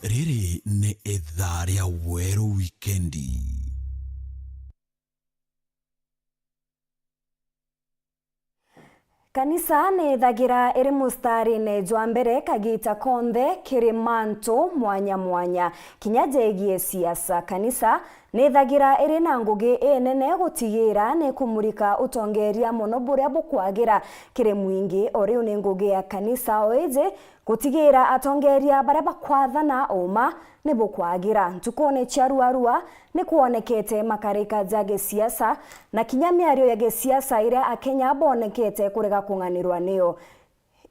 Riri nĩ ithaa rĩa Weru Wikendi. Kanisa nĩ thagira iri mustari-inĩ jwa mbere kagita konthe kiri manto mwanya mwanya. Kinya jegie siasa kanisa nĩ thagira iri na ngugi nene gutigira nĩ kumurika utongeria muno buria bukwagira kiri mwingi. Oriu nĩ ngugi ya kanisa oeje gutigira atongeria baria bakwathana uma nĩ bukwagira. Ntukone chiarua nĩ kuonekete makarika jage siasa na kinya miario ya gesiasa ira akenya bonekete kurega kunganirwa niyo.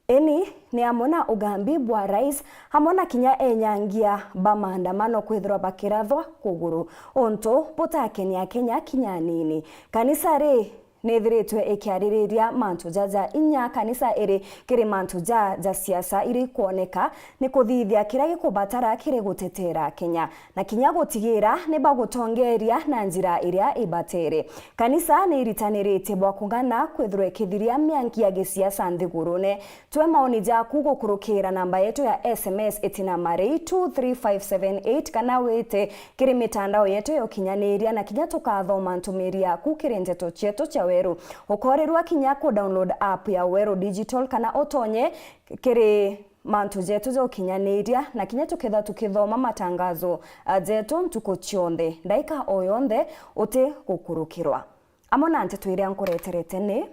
Eni ni amona ugambi bwa rais hamona kinya enyangia ba maandamano kwithirwa bakirathwa kuguru onto butakenia Kenya kinya nini. Kanisa ri nethiritwe ikiaririria mantu jaja inya kanisa iri kiri mantu ja siasa iri kuoneka ni kuthithia kira gikubatara kiri gutetera Kenya na kinya gutigira ni bagutongeria na njira iria ibatere. Kanisa ni iritanirite bwa kungana kwithirwa kithiria mianki ya gisiasa nthigurune. Twe maoni jaku gukurukira namba yetu ya SMS itina mari 23578 kana wete kiri mitandao yetu yo kinyaniria na kinya tukathoma ntumiri yaku kiri ndeto chetu cha Weru. Ukorerwa kinya ku download app ya Weru Digital kana otonye kiri mantu jetu zo kinyaniria na kinya tukitha tukithoma matangazo jetu ntuko chionde ndaika oyonde uti gukurukirwa. Amona ante tuiria nkureterete ni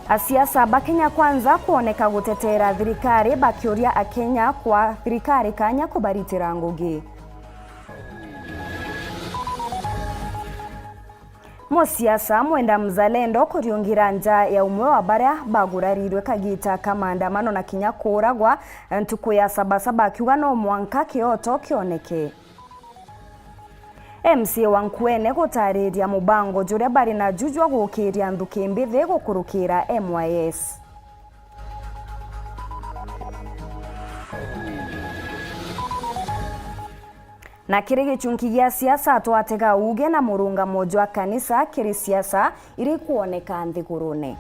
asiasa bakenya kwanza kuoneka gutetera thirikari bakiuria akenya kwa thirikari kanya kubaritira ngugi. Musiasa mwenda mzalendo kuriungira nja ya umwe wa baria bagurarirwe kagita kamandamano na kinya kuragwa ntuku ya sabasaba akiuga no mwanka kioto kioneke. MC Wankwene gutariria mubango juria bari na jujwa gukiria nthuki mbithi gukurukira MYS. Na kiri gichunki gya siasa twatega uge na murunga mojwa kanisa kiri siasa iri kuoneka nthigurune.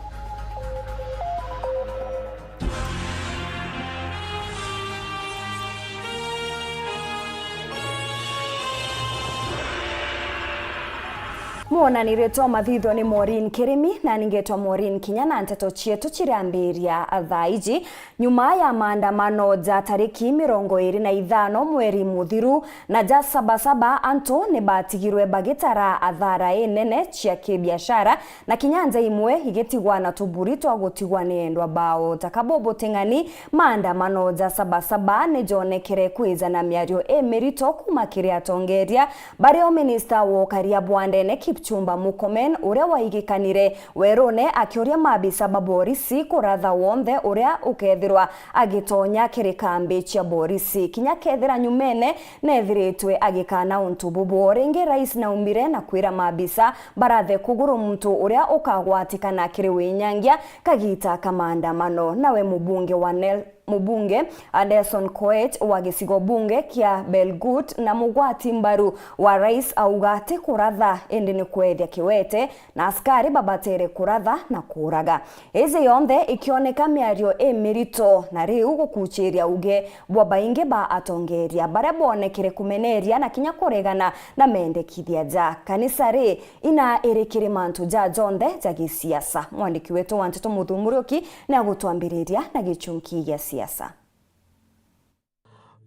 Muona niretwa mathitho ni Maureen Kirimi na ningetwa Maureen Kinya na nteto chietu chirambiria athaiji nyuma ya maandamano ja tariki 25 mweri muthiru na ja sabasaba anto ne batigirwe bagitara athara nene cia kibiashara na kinyanja imwe igetigwa na tuburi twa gutigwa ni endwa bao takabobo tengani maandamano ja sabasaba ne jonekere kwizana miario emerito kuma kiria tongeria bario minister wo karia bwandene Kipchumba Mukomen uria waigikanire werone akioria mabisa baborisi kuratha wonthe uria ukethirwa agitonya kirikambi cia borisi kinya kethira nyumene nethiritwe agikana untububu ringi rais na umire na kwira mabisa barathe kuguru muntu uria ukagwatikana kiri winyangia kagita kamandamano nawe mubunge Anderson Koech wa gicigo bunge kia Belgut na mugwati mbaru wa rais augati kuratha indi ni kwethia kiwete na askari babatere kuratha na kuraga. Eze yonthe ikioneka miario emirito na riu gukuchiria uge bwa baingi ba atongeria baria bonekire kumeneria na kinya kuregana na mendekithia ja kanisa ri ina irikiri mantu ja jonde ja gisiasa. Mwandiki wetu Wanteto Muthumuruki na gutwambiriria na gichunki gya siasa.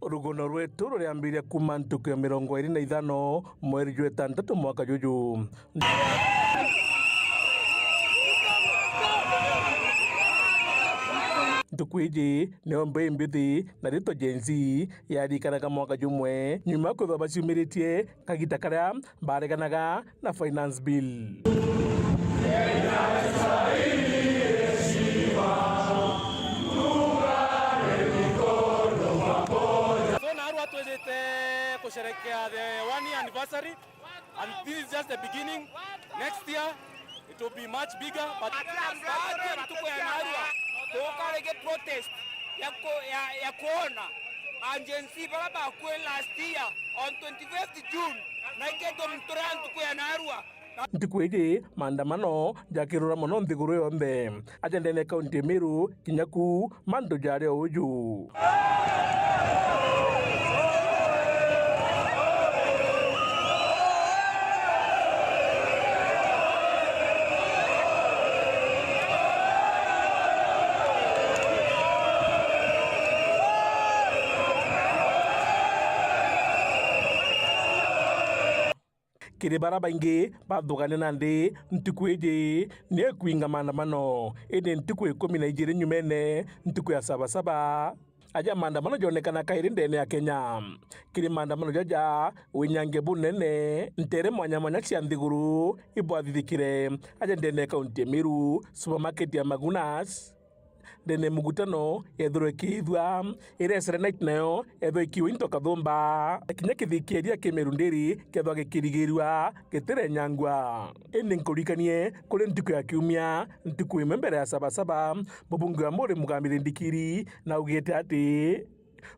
Rugono rwetu ruriambiria kuma ntuku ya 25 mweri jwa 6 mwaka juju. Ntuku iji nio mbei mbithi na rito jenzi yarikanaga mwaka jumwe nyuma kwithwa baciumiritie kagita karia bareganaga na finance bill. Kusherekea the 1 year anniversary, and this is just the beginning. Next year it will be much bigger, but tuko ya Narua tukarege protest ya kuona agency baba kwa last year on 25th June na iketo mtoran tuko ya Narua Ntikweje maandamano jakirura mono nthiguru yonthe ajendene kaunti Meru kinyaku mandu jare uju. Kiri bara baingi bathugane nandi ntikweje ne kuinga maandamano ene ntikwe 12 nyumene ntikwe ya sabasaba aja maandamano jonekana kairi ndene ya Kenya. Kiri maandamano jaja winyange bunene ntere mwanya cia nthiguru ibwathithikire aja ndene kaunti Meru supermarket ya Magunas dene mugutano ethurwe kithwa iresere night nayo ethwe kiwe into kathumba kinya kithikieria kimerundiri kethwa gikirigirwa gitere nyangwa ene nkurikanie kuri ntiku ya kiumia ntiku imembere ya sabasaba mubunge wa Muri Mugambi Ndikiri na ugite ati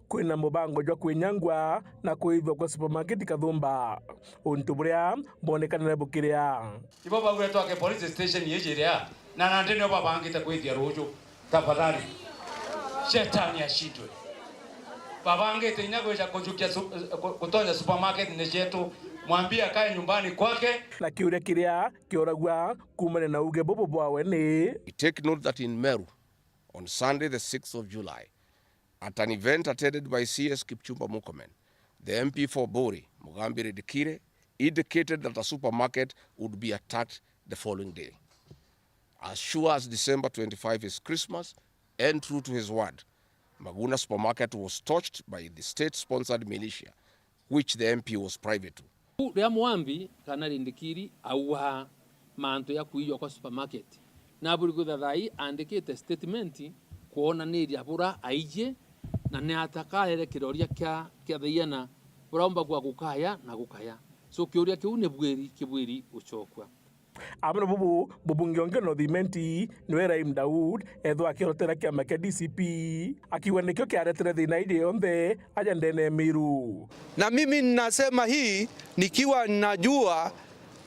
kwina mubango jwa kwinyangwa na kuithwa kwa supermarket kathumba untu buria bonekanire bukiria ibo bagure twake police station yejiria na nandene babangite kwithia ruju. Tafadhali shetani ashindwe. Babangite inyagoja kutonya supermarket nechetu mwambie akae nyumbani kwake. Na kiuria kiria kioragwa kumane na uge bobo bwawe ni take note that in Meru on Sunday the 6th of July at an event attended by CS Kipchumba Murkomen, the MP for Bori Mugambi Ndikiri indicated that a supermarket would be attacked the following day. As sure as December 25 is Christmas, and true to his word, Maguna supermarket was touched by the state-sponsored militia, which the MP was private to. Ria Mwambi kana Ndikiri auha manto ya kuiyo kwa supermarket. Na buri guthai andikite statement kuona ni abura aije na ne atakaere kiroria kya thaiana buromba gwa gukaya na gukaya. So kiuria kiu ne bweri uchokwa. Amana bubunge onge no thimenti nwe Raim Daud ethwa akirotera kiama kia DCP akiwa nikio kiaretere thina ide yonthe aja ndene Meru. Na mimi ninasema hii nikiwa najua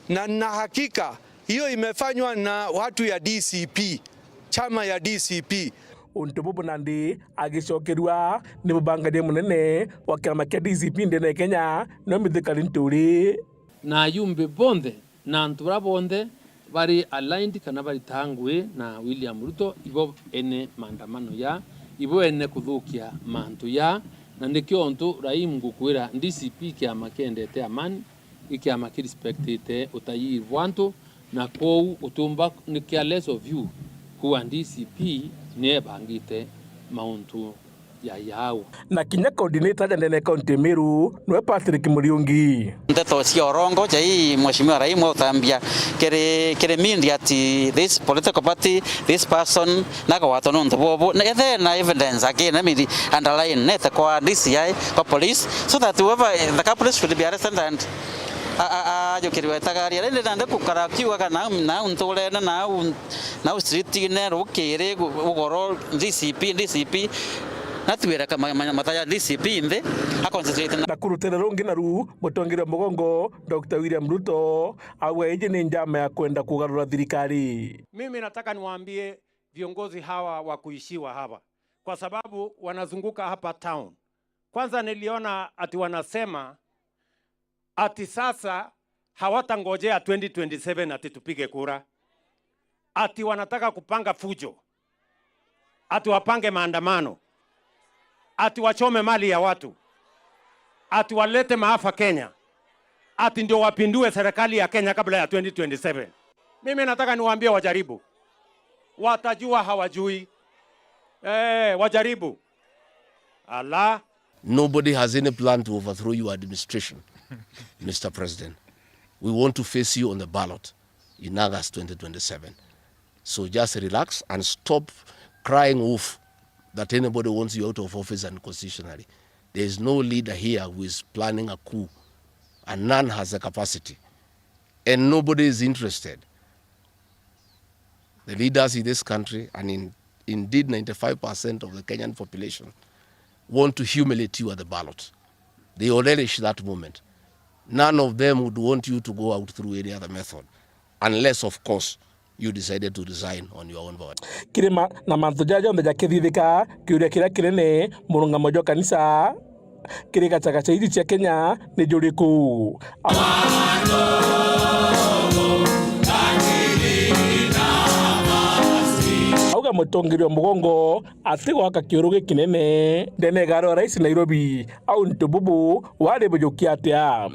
na nina hakika hiyo imefanywa na watu ya DCP, chama ya DCP. Untu bubu nandi agicokerwa ni mubangade munene wa kiama kia DCP ndene Kenya no mithikari nturi na yumbe bonde na ntura bonde bari aligned kana bari tangwe na William Ruto ibo ene maandamano ya ibo ene kuthukia mantu ya na ndikyo ontu Raim ngukwira DCP kiama kendete amani ikiama kirespectite utayi bwantu na kou utumba ni careless of you kuwa DCP ne bangite mauntu ya yao na kinya coordinator ndene kaunti Meru nwe Patrick Muriungi ndeto cia rongo jai mheshimiwa Raim utambia kere media ati this political party this person naga watu ndo bobo na evidence again I mean underline net kwa DCI kwa police so that whoever the couple should be arrested and ajokiriwe tagaria rende nande kukara kiwa kana na untole na street ne rokere ugoro DCP natwira kama mataya DCP inde aconcentrate na kurutera rongi na ru mutongira mugongo Dr. William Ruto awe eje ni njama ya kwenda kugarura thirikari. Mimi nataka niwaambie viongozi hawa wa kuishiwa hapa kwa sababu wanazunguka hapa town. Kwanza niliona ati wanasema ati sasa hawatangojea 2027 ati tupige kura. Ati wanataka kupanga fujo. Ati wapange maandamano. Ati wachome mali ya watu. Ati walete maafa Kenya. Ati ndio wapindue serikali ya Kenya kabla ya 2027. Mimi nataka niwaambie wajaribu. Watajua hawajui. Wajaribu. Allah. Nobody has any plan to overthrow your administration, Mr. President. We want to face you on the ballot in August 2027. So just relax and stop crying wolf that anybody wants you out of office unconstitutionally. There is no leader here who is planning a coup, and none has the capacity. And nobody is interested. The leaders in this country, and indeed 95% of the Kenyan population, want to humiliate you at the ballot. They relish that moment. None of them would want you to go out through any other method. unless of course you decided to resign on your own vote. Kirima na mantu jaja nda jakithithika kiuria kira kinene murungamo jo kanisa kirika chakacha iji cia Kenya ni juriku auga mutongiri wa mugongo ati gwaka kiurugi kinene ndene garo rais Nairobi au ntububu wale bujukia atia.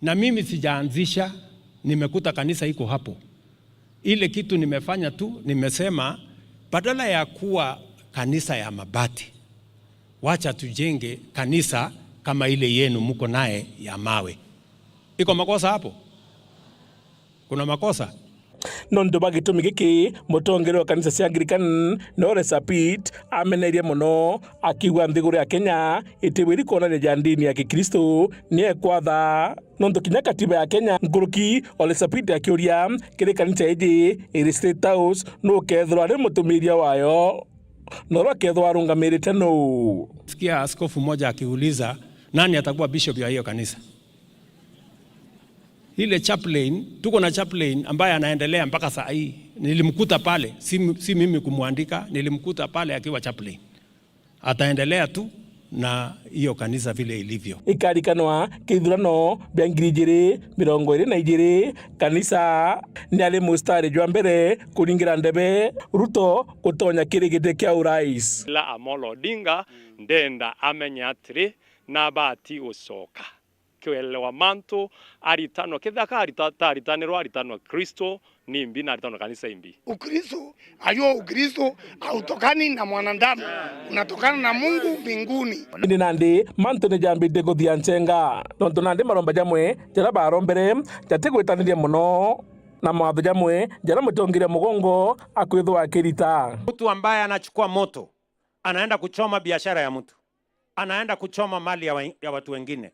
Na mimi sijaanzisha, nimekuta kanisa iko hapo. Ile kitu nimefanya tu, nimesema badala ya kuwa kanisa ya mabati, wacha tujenge kanisa kama ile yenu mko naye ya mawe. Iko makosa hapo? Kuna makosa? Nondo bagitumi giki mutongere wa kanisa cia Anglican Nore Sapit ameneria muno akiwa nthiguru ya Kenya itibiri kuonania jandini ya Kikristo ni ekwatha nondo kinya katiba ya Kenya nguruki Ole Sapit akiuria kiri kanisa iji iri State House no kethwa ari mutumiria wayo noro kethwa arungamirite no. Sikia askofu mmoja akiuliza nani atakuwa bishop ya hiyo kanisa. Ile chaplain, tuko na chaplain ambaye anaendelea mpaka saa hii. Nilimkuta pale, si mimi kumwandika, nilimkuta pale akiwa chaplain. Ataendelea tu na hiyo kanisa vile ilivyo. Ikarikanwa kithurano bya 2022 kanisa ni ale mustari jwa mbere kuringira ndebe Ruto kutonya kirigite kia urais. La Amolo Odinga ndenda amenya atiri na bati usoka kwelewa manto aritano kithaka aritanirwa aritanwa Kristo ni imbi na aritanwa kanisa imbi. Ukristo ayo Ukristo hautokani na mwanadamu, unatokana na Mungu mbinguni. Ni nandi manto ne jambi de godianchenga tonto nandi maromba jamwe jara barombere jategwetanirie muno na mawatho jamwe jara mutongire mugongo akwithwa akirita. Mtu ambaye anachukua moto anaenda kuchoma biashara ya mtu, anaenda kuchoma mali ya watu wengine.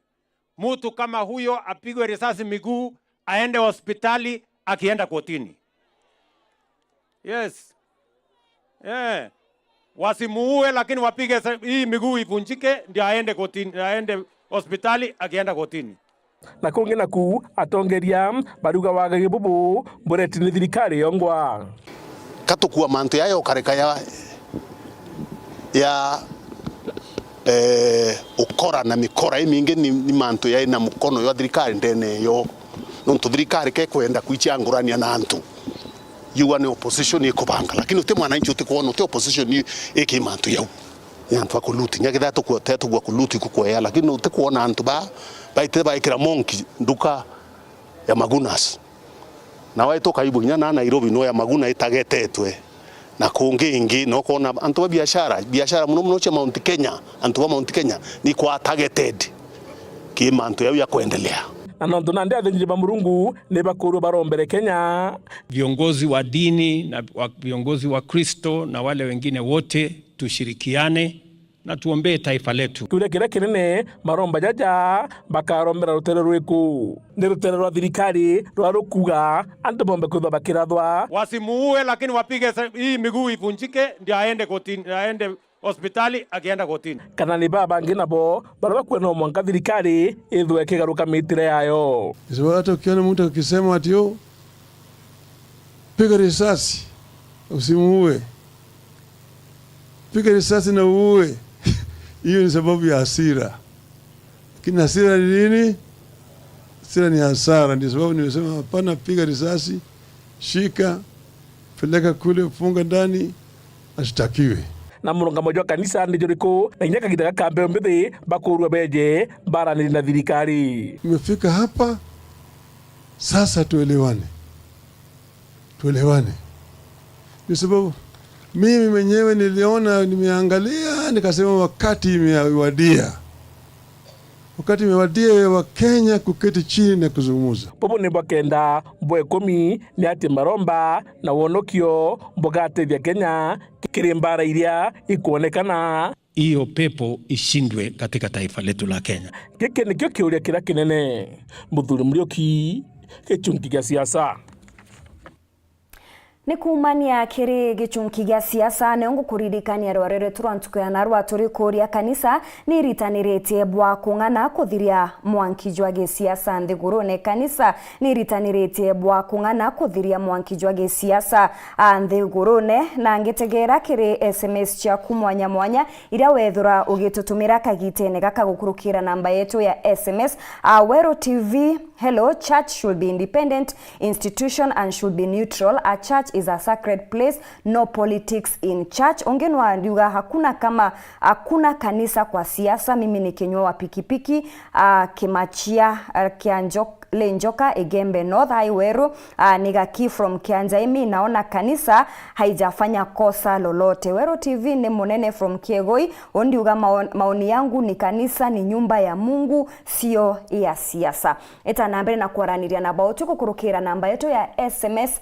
Mtu kama huyo apigwe risasi miguu, aende hospitali, akienda kotini. Yes. Yeah. Wasimuue lakini wapige hii miguu ivunjike ndio aende kotini, aende hospitali, akienda kotini. Na kungi naku atongeria baruga waga gibubu mbureti ni thirikari yongwa. Katukua mantu yayo kareka ya ukora na mikora imingi ni mantu ya ina mukono yo thirikari ndene yo nontu thirikari ke kwenda kwichangurania na antu yuwa ni opposition ikubanga lakini uti mwananchi utikuona uti opposition iki mantu yau yantu akuluti nyagitha tukuotetu gwa kuluti kukwea lakini utikuona antu baite baikira monki nduka ya Magunas na waitoka ibunya na Nairobi no ya Maguna itagetetwe na kungi no kona antu wa biashara muno cha Mount Kenya antu wa Mount Kenya ni kwa targeted kima antu ya kuendelea anondo nandi athinjiri ba Murungu ne bakuru barombere Kenya. Viongozi wa dini na viongozi wa Kristo na wale wengine wote tushirikiane na tuombee taifa letu. Kule kile kinene maromba jaja bakarombera rutere rwiku ni rutere rwa thirikari rwa rukuga andu bombe kuthwa bakirathwa wasimuue lakini wapige hii miguu ivunjike ndio aende kotini, aende hospitali, akienda kotini. Kana ni baba nginabo baraba kwena mwanka thirikari ithwe kigaruka mitire yayo. Sio hata ukiona mtu akisema ati yo piga risasi usimuue, piga risasi na uue. Hiyo ni sababu ya hasira. Lakini hasira ni nini? Hasira ni hasara. Ndio sababu nimesema hapana, piga risasi, shika, peleka kule, funga ndani, ashtakiwe. Na murungamo jwa kanisa ndijuriko na nyaka gitaka kambe mbithi bakurwa beje bara ni na thirikari. Imefika hapa sasa, tuelewane. Ndio sababu mimi mwenyewe niliona, nimeangalia, nikasema wakati imewadia. Wakati imewadia wa Kenya kuketi chini na kuzungumza. Popo ni bakenda mboe 10 ni ati maromba na wonokio mbogate vya Kenya kirimbara iria ikuonekana hiyo pepo ishindwe katika taifa letu la Kenya. Kike ni kio kiuria kira kinene Muthuri Murioki, Gĩchungi gĩa siasa. Ni kumania kiri gichunki gya siasa ne ngukuririkania rwarere turantukana rwaturi kuria kanisa ni ritaniretie bwa kung'ana kuthiria mwankijwa ge siasa nthigurune. Kanisa ni ritaniretie bwa kung'ana kuthiria mwankijwa ge siasa nthigurune na ngetegera kiri SMS cha kumwanya mwanya ira wethura ugitutumira kagitene gakagukurukira namba yetu ya SMS Wero TV. Hello, church should be independent institution and should be neutral. A church is a sacred place, no politics in church. Ongenwa ndiuga hakuna kanisa kwa siasa. Mimi ni Kenywa wa pikipiki Kimachia Lenjoka Egembe North Highway Nigaki from Kianjaimi. Naona kanisa haijafanya kosa lolote. Wero TV ni Monene from Kiegoi. Ondiuga maoni yangu ni kanisa ni nyumba ya Mungu, sio ya siasa. Eta nambere na kuaraniria na bao tuko kurukira namba yetu ya SMS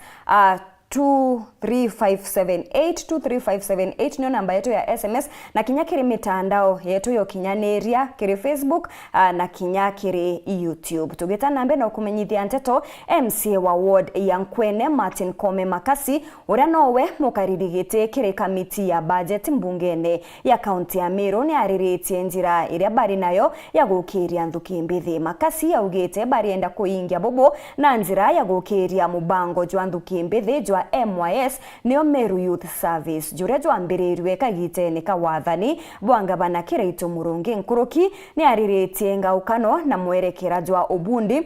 23578 nyo namba yetu ya SMS na kinyakiri mitandao yetu yo kinyaneria kiri Facebook na kinyakiri YouTube. Tugeta nambe na ukumenyithia nteto MC wa ward ya Nkwene Martin Kome Makasi uria nowe mukaririgite kiri kamiti ya budget mbungene ya kaunti ya Meru ni ariritie njira iria bari nayo ya gukiria nthuki mbithi. Makasi yaugite bari enda kuingia bobo na njira ya gukiria mubango jwa nthuki mbithi jwa MYS neo Meru Youth Service jure jwambiriirwe kagitene ka wathani bwangabana Kiraitu Murungi Nkuruki ni ariritie ngaukano na mwerekera jwa obundi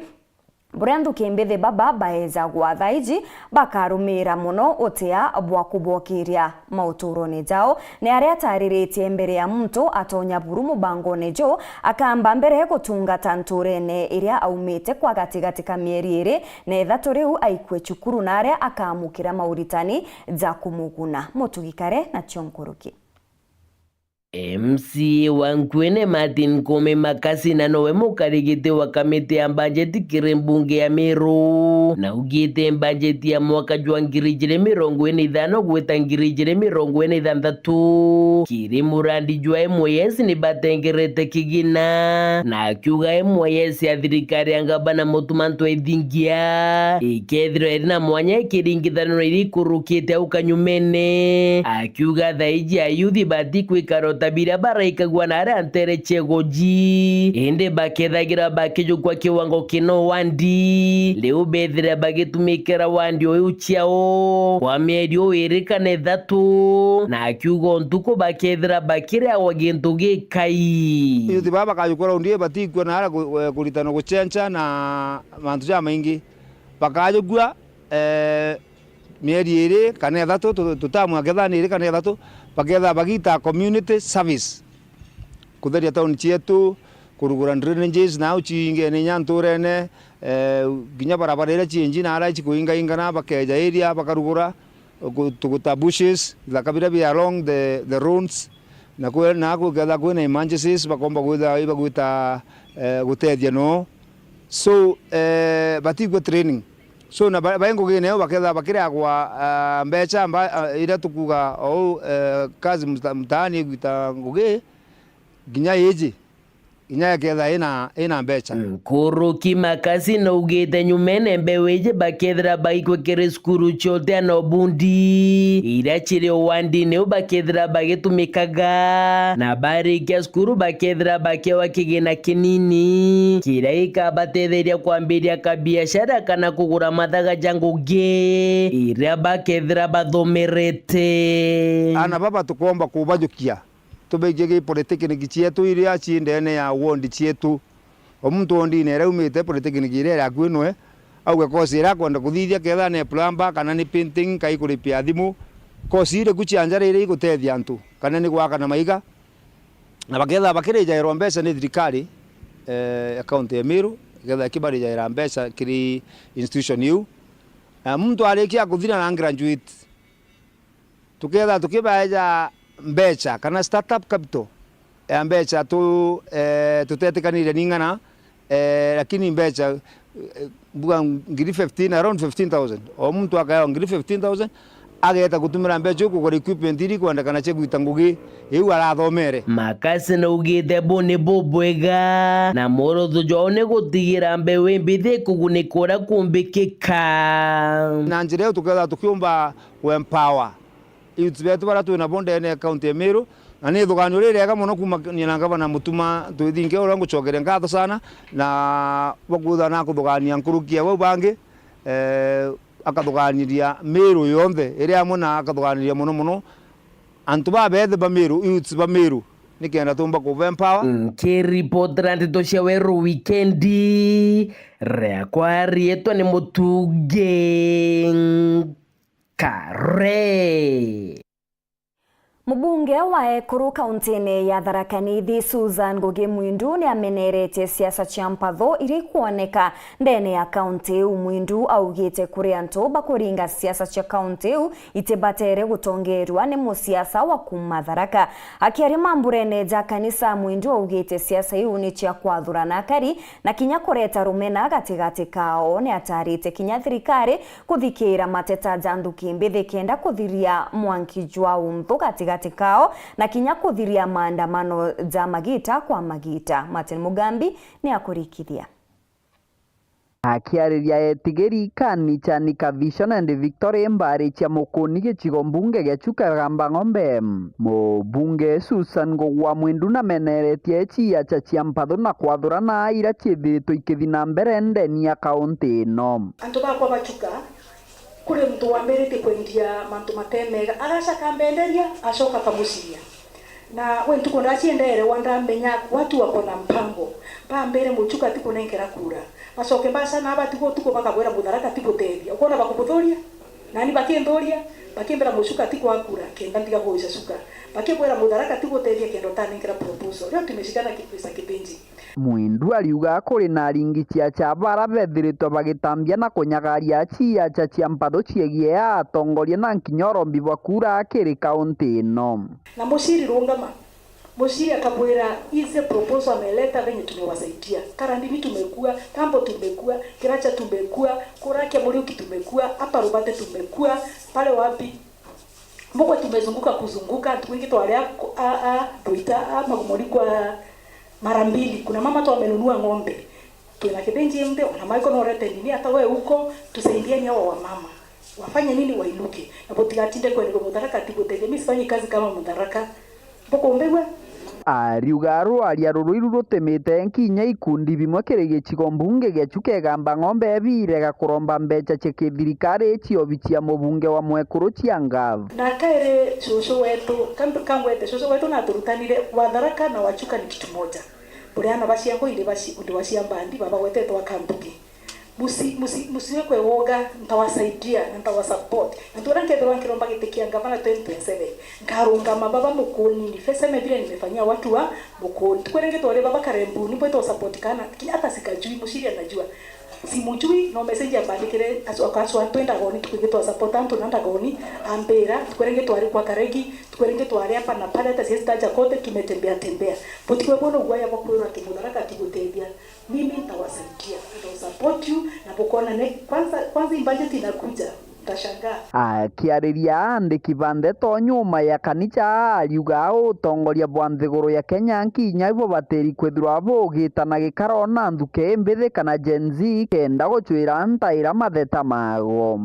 Burandu kembethe baba baeza gwathaiji bakarumira muno utia bwa kubokiria mauturone jao ni aria tariritie mbere ya mtu atonya buru mubangone jo akamba mbere gutungata nturene iria aumite kwa gatigati ka mieri iri na ithatu riu aikwe cukuru na aria akamukira mauritani za kumuguna. Mutugikare na Chonkuruki. MC wa Nkwene Martin Kome Makasi na nowe mukarigite wa kamiti ya bajeti kiri mbunge ya Meru na ugite bajeti ya mwaka jwa 2025 gweta 2026 kiri murandi jwa MYS ni batengerete kigina na akiuga MYS ya thirikari angabana mutumanto ethingia ikethiro erina mwanya ikiringithaniro iri kurukite au kanyumene akiuga thaiji ayuthi bati kwikaro tabira baraikagwa na aria ntere chegoji ende bakethagira bakijo kwa kiwango kino wandi leo bethira bagitumikira wandi oyu chiao kwa mieri oirikane thatu na akiugo ntuko bakethira bakira wagintu gikai yuthi baba kayukora undie batikwa na ara kuritano guchencha na mantu ja maingi bakajugwa mieri iri kana thatu tutamu gethani iri kana thatu baketha bagita community service kutheria town chietu kurugura drainages na uchinge ne nyanturene ginya barabara ira chinji na ara chikuinga ingana bakeja area bakarugura tuguta bushes la kabira be along the roads na kugetha kwina emergencies bakomba gwita gutethia no so batigwe training so na baengo gine baketha bakira kwa mbecha ira tukuga au kazi mtaani gwita nguge ginya yeji ginya ketha ina mbecha Nkuruki Makasi na ugite nyumene mbeweje bakethira baikwe kere skuru chote na obundi ira chire wandi ne bakethira bagitumikaga na bari kia skuru bakethira bakewa kigina kinini kira ikabatetheria kwambiria kabiashara kana kugura mathaga janguge ira bakethira bathomerete ana baba tukomba kubajukia tubegege politiki chietu iria chindene ya wondi chietu omuntu ondi ne raumite politiki ngire ya kwinwe au kosi ira kwenda kuthithia ketha ne plumber kana ni painting kai kuripia thimu kosi ire kuchianjara ire gutethia antu kana ni gwaka na maiga na baketha bakireja ero mbeca ni thirikari account ya Meru ketha kibarija era mbeca kiri institution yu muntu arikia kuthina na graduate tuketha tukibaja mbecha kana startup capital mbecha tu tutetikanire ningana lakini mbecha buga ngiri 15 around 15,000 o mtu akaya ngiri 15,000 ageta gutumira mbeca kugura equipment iri kwandikana che gwita ngugi iu arathomere Makasi na ugite bone bobwega na morotho jone gutigira mbewe mbithe kugunikora kumbikika na njira yo tuketha tukiumba empower youth betu bara tu na bonde ne account ya Meru na ni thugani ri rega muno kuma ni na ngavana mutuma twithinge ura ngucokeria ngatho sana na bagutha na kuthugania nkurukia wau bangi akathuganiria Meru yonthe iria muna akathuganiria muno antu ba bethe ba Meru youth ba Meru nikenda tumba ku empower kiripotera ntito cia weru wikendi rekwa rietwa ni Mutuge Kare. Mbunge wa Ekuru kauntini ya Tharaka Nithi Susan Ngugi Mwindu ni amenerete siasa cia mpatho iri kuoneka ndene ya kaunti u. Mwindu augite kuri antu bakuringa siasa cia kaunti u itibatere gutongerwa ni musiasa wa kuma Tharaka. Akiari mamburene ja kanisa, Mwindu augite siasa iu ni cia kwathurana akari na kinya kureta rumena gatigati kao ni atarite kinya thirikari kuthikira mateta janduki mbithi kenda kuthiria mwanki jwa umthu gatigati kao na kinya kuthiria maandamano za magita kwa magita. Martin Mugambi ni akurikithia. Akiariria etigeri kanisa ni Vision and Victoria Mbari cia mukuni gicigo mbunge gia Chuka Ng'ombe. Mubunge Susan Ngugi wa Mwindu na meneretie ciaca cia mpatho na kwathurana ira ciithiritwo ikithina mbere ndeni ya kaunti ino. Antu bakwa bachuka kule mtu wa mbere kwendia mantu matemega agacaka mbenderia acoka kamuciria na we ntuko ndaciendere wanda menya watu wako na mpango ba mbere muchuka tiko nenkera kura macoke basa na abatigo tuko bakabwera Mutharaka tiko teria ukona bakubuthuria nani bakendhuria bakimbera muchuka tiko akura kenda ndiga kuisha suka bakibwera Mutharaka tiko teria kendo tanenkera proposal leo tumeshikana kipesa kipenzi. Mwindu aliuga kuri na aringi ciaca bara bethiritwo bagitambia na kunyagaria ciaca cia mpatho ciegie atongoria na nkinyoro mbivwa kura akiri kaunti ino. Na muciri rungama muciri akabwera ize proposal ameleta venye tumewasaidia Karandini tumekua, Kambo tumekua, Kiracha tumekua, Kurakia Muriuki tumekua, hapa Rubate tumekua, pale wapi Mbogwe tumezunguka kuzunguka tuwingi twalea doita magumori kwa mara mbili. Kuna mama tu amenunua ng'ombe tuna kibenji mde wana maiko no rete nini hata wewe huko tusaidie nyawa wa mama wafanye nini wainuke na botigatinde kwa niko Mutharaka tibotege mimi sifanyi kazi kama Mutharaka boko mbegwe ariuga rwaria ruru rutemete nkinya ikundi bimwe kiri gicigo mbunge gia Chuka Ng'ombe birega kuromba mbeca cia thirikari cio bicia mubunge wa Mwekuru cia ngavu na kaire shosho wetu kangwete shosho wetu na turutanire wa Tharaka na Wachuka ni kitu moja buriana basiango ile basi undu basiambandi baba weteto wa kambuki musiwekwe woga ntawasaidia na ntawasupport na turanke kiromba gitikia ngavana 2027 ngarunga mababa mukuni ni feseme vile nimefanyia watu wa mukuni tukwerenge tore baba Karembu ni bweto support kana lakini hata sikajui mushiri anajua simujui no message ambandikire akaswa twenda goni tukigitwa support antu nanda goni ambera tukwerenge twari kwa Karegi tukwerenge twari hapa na pale hata sisi taja kote tumetembea potikwe bono gwaya bakuru na Mutharaka tiguteithia mimi nitawasaidia support you na pokona ne kwanza budget inakuja tashangaa. Akiariria andiki bande to nyuma ya kanisa aliuga utongoria bwa nthiguru ya Kenya nkinya ibo bateri kwithirwa bugitana gikaro na nthuke mbithi kana Gen Z kenda guchwira ntaira matheta mago.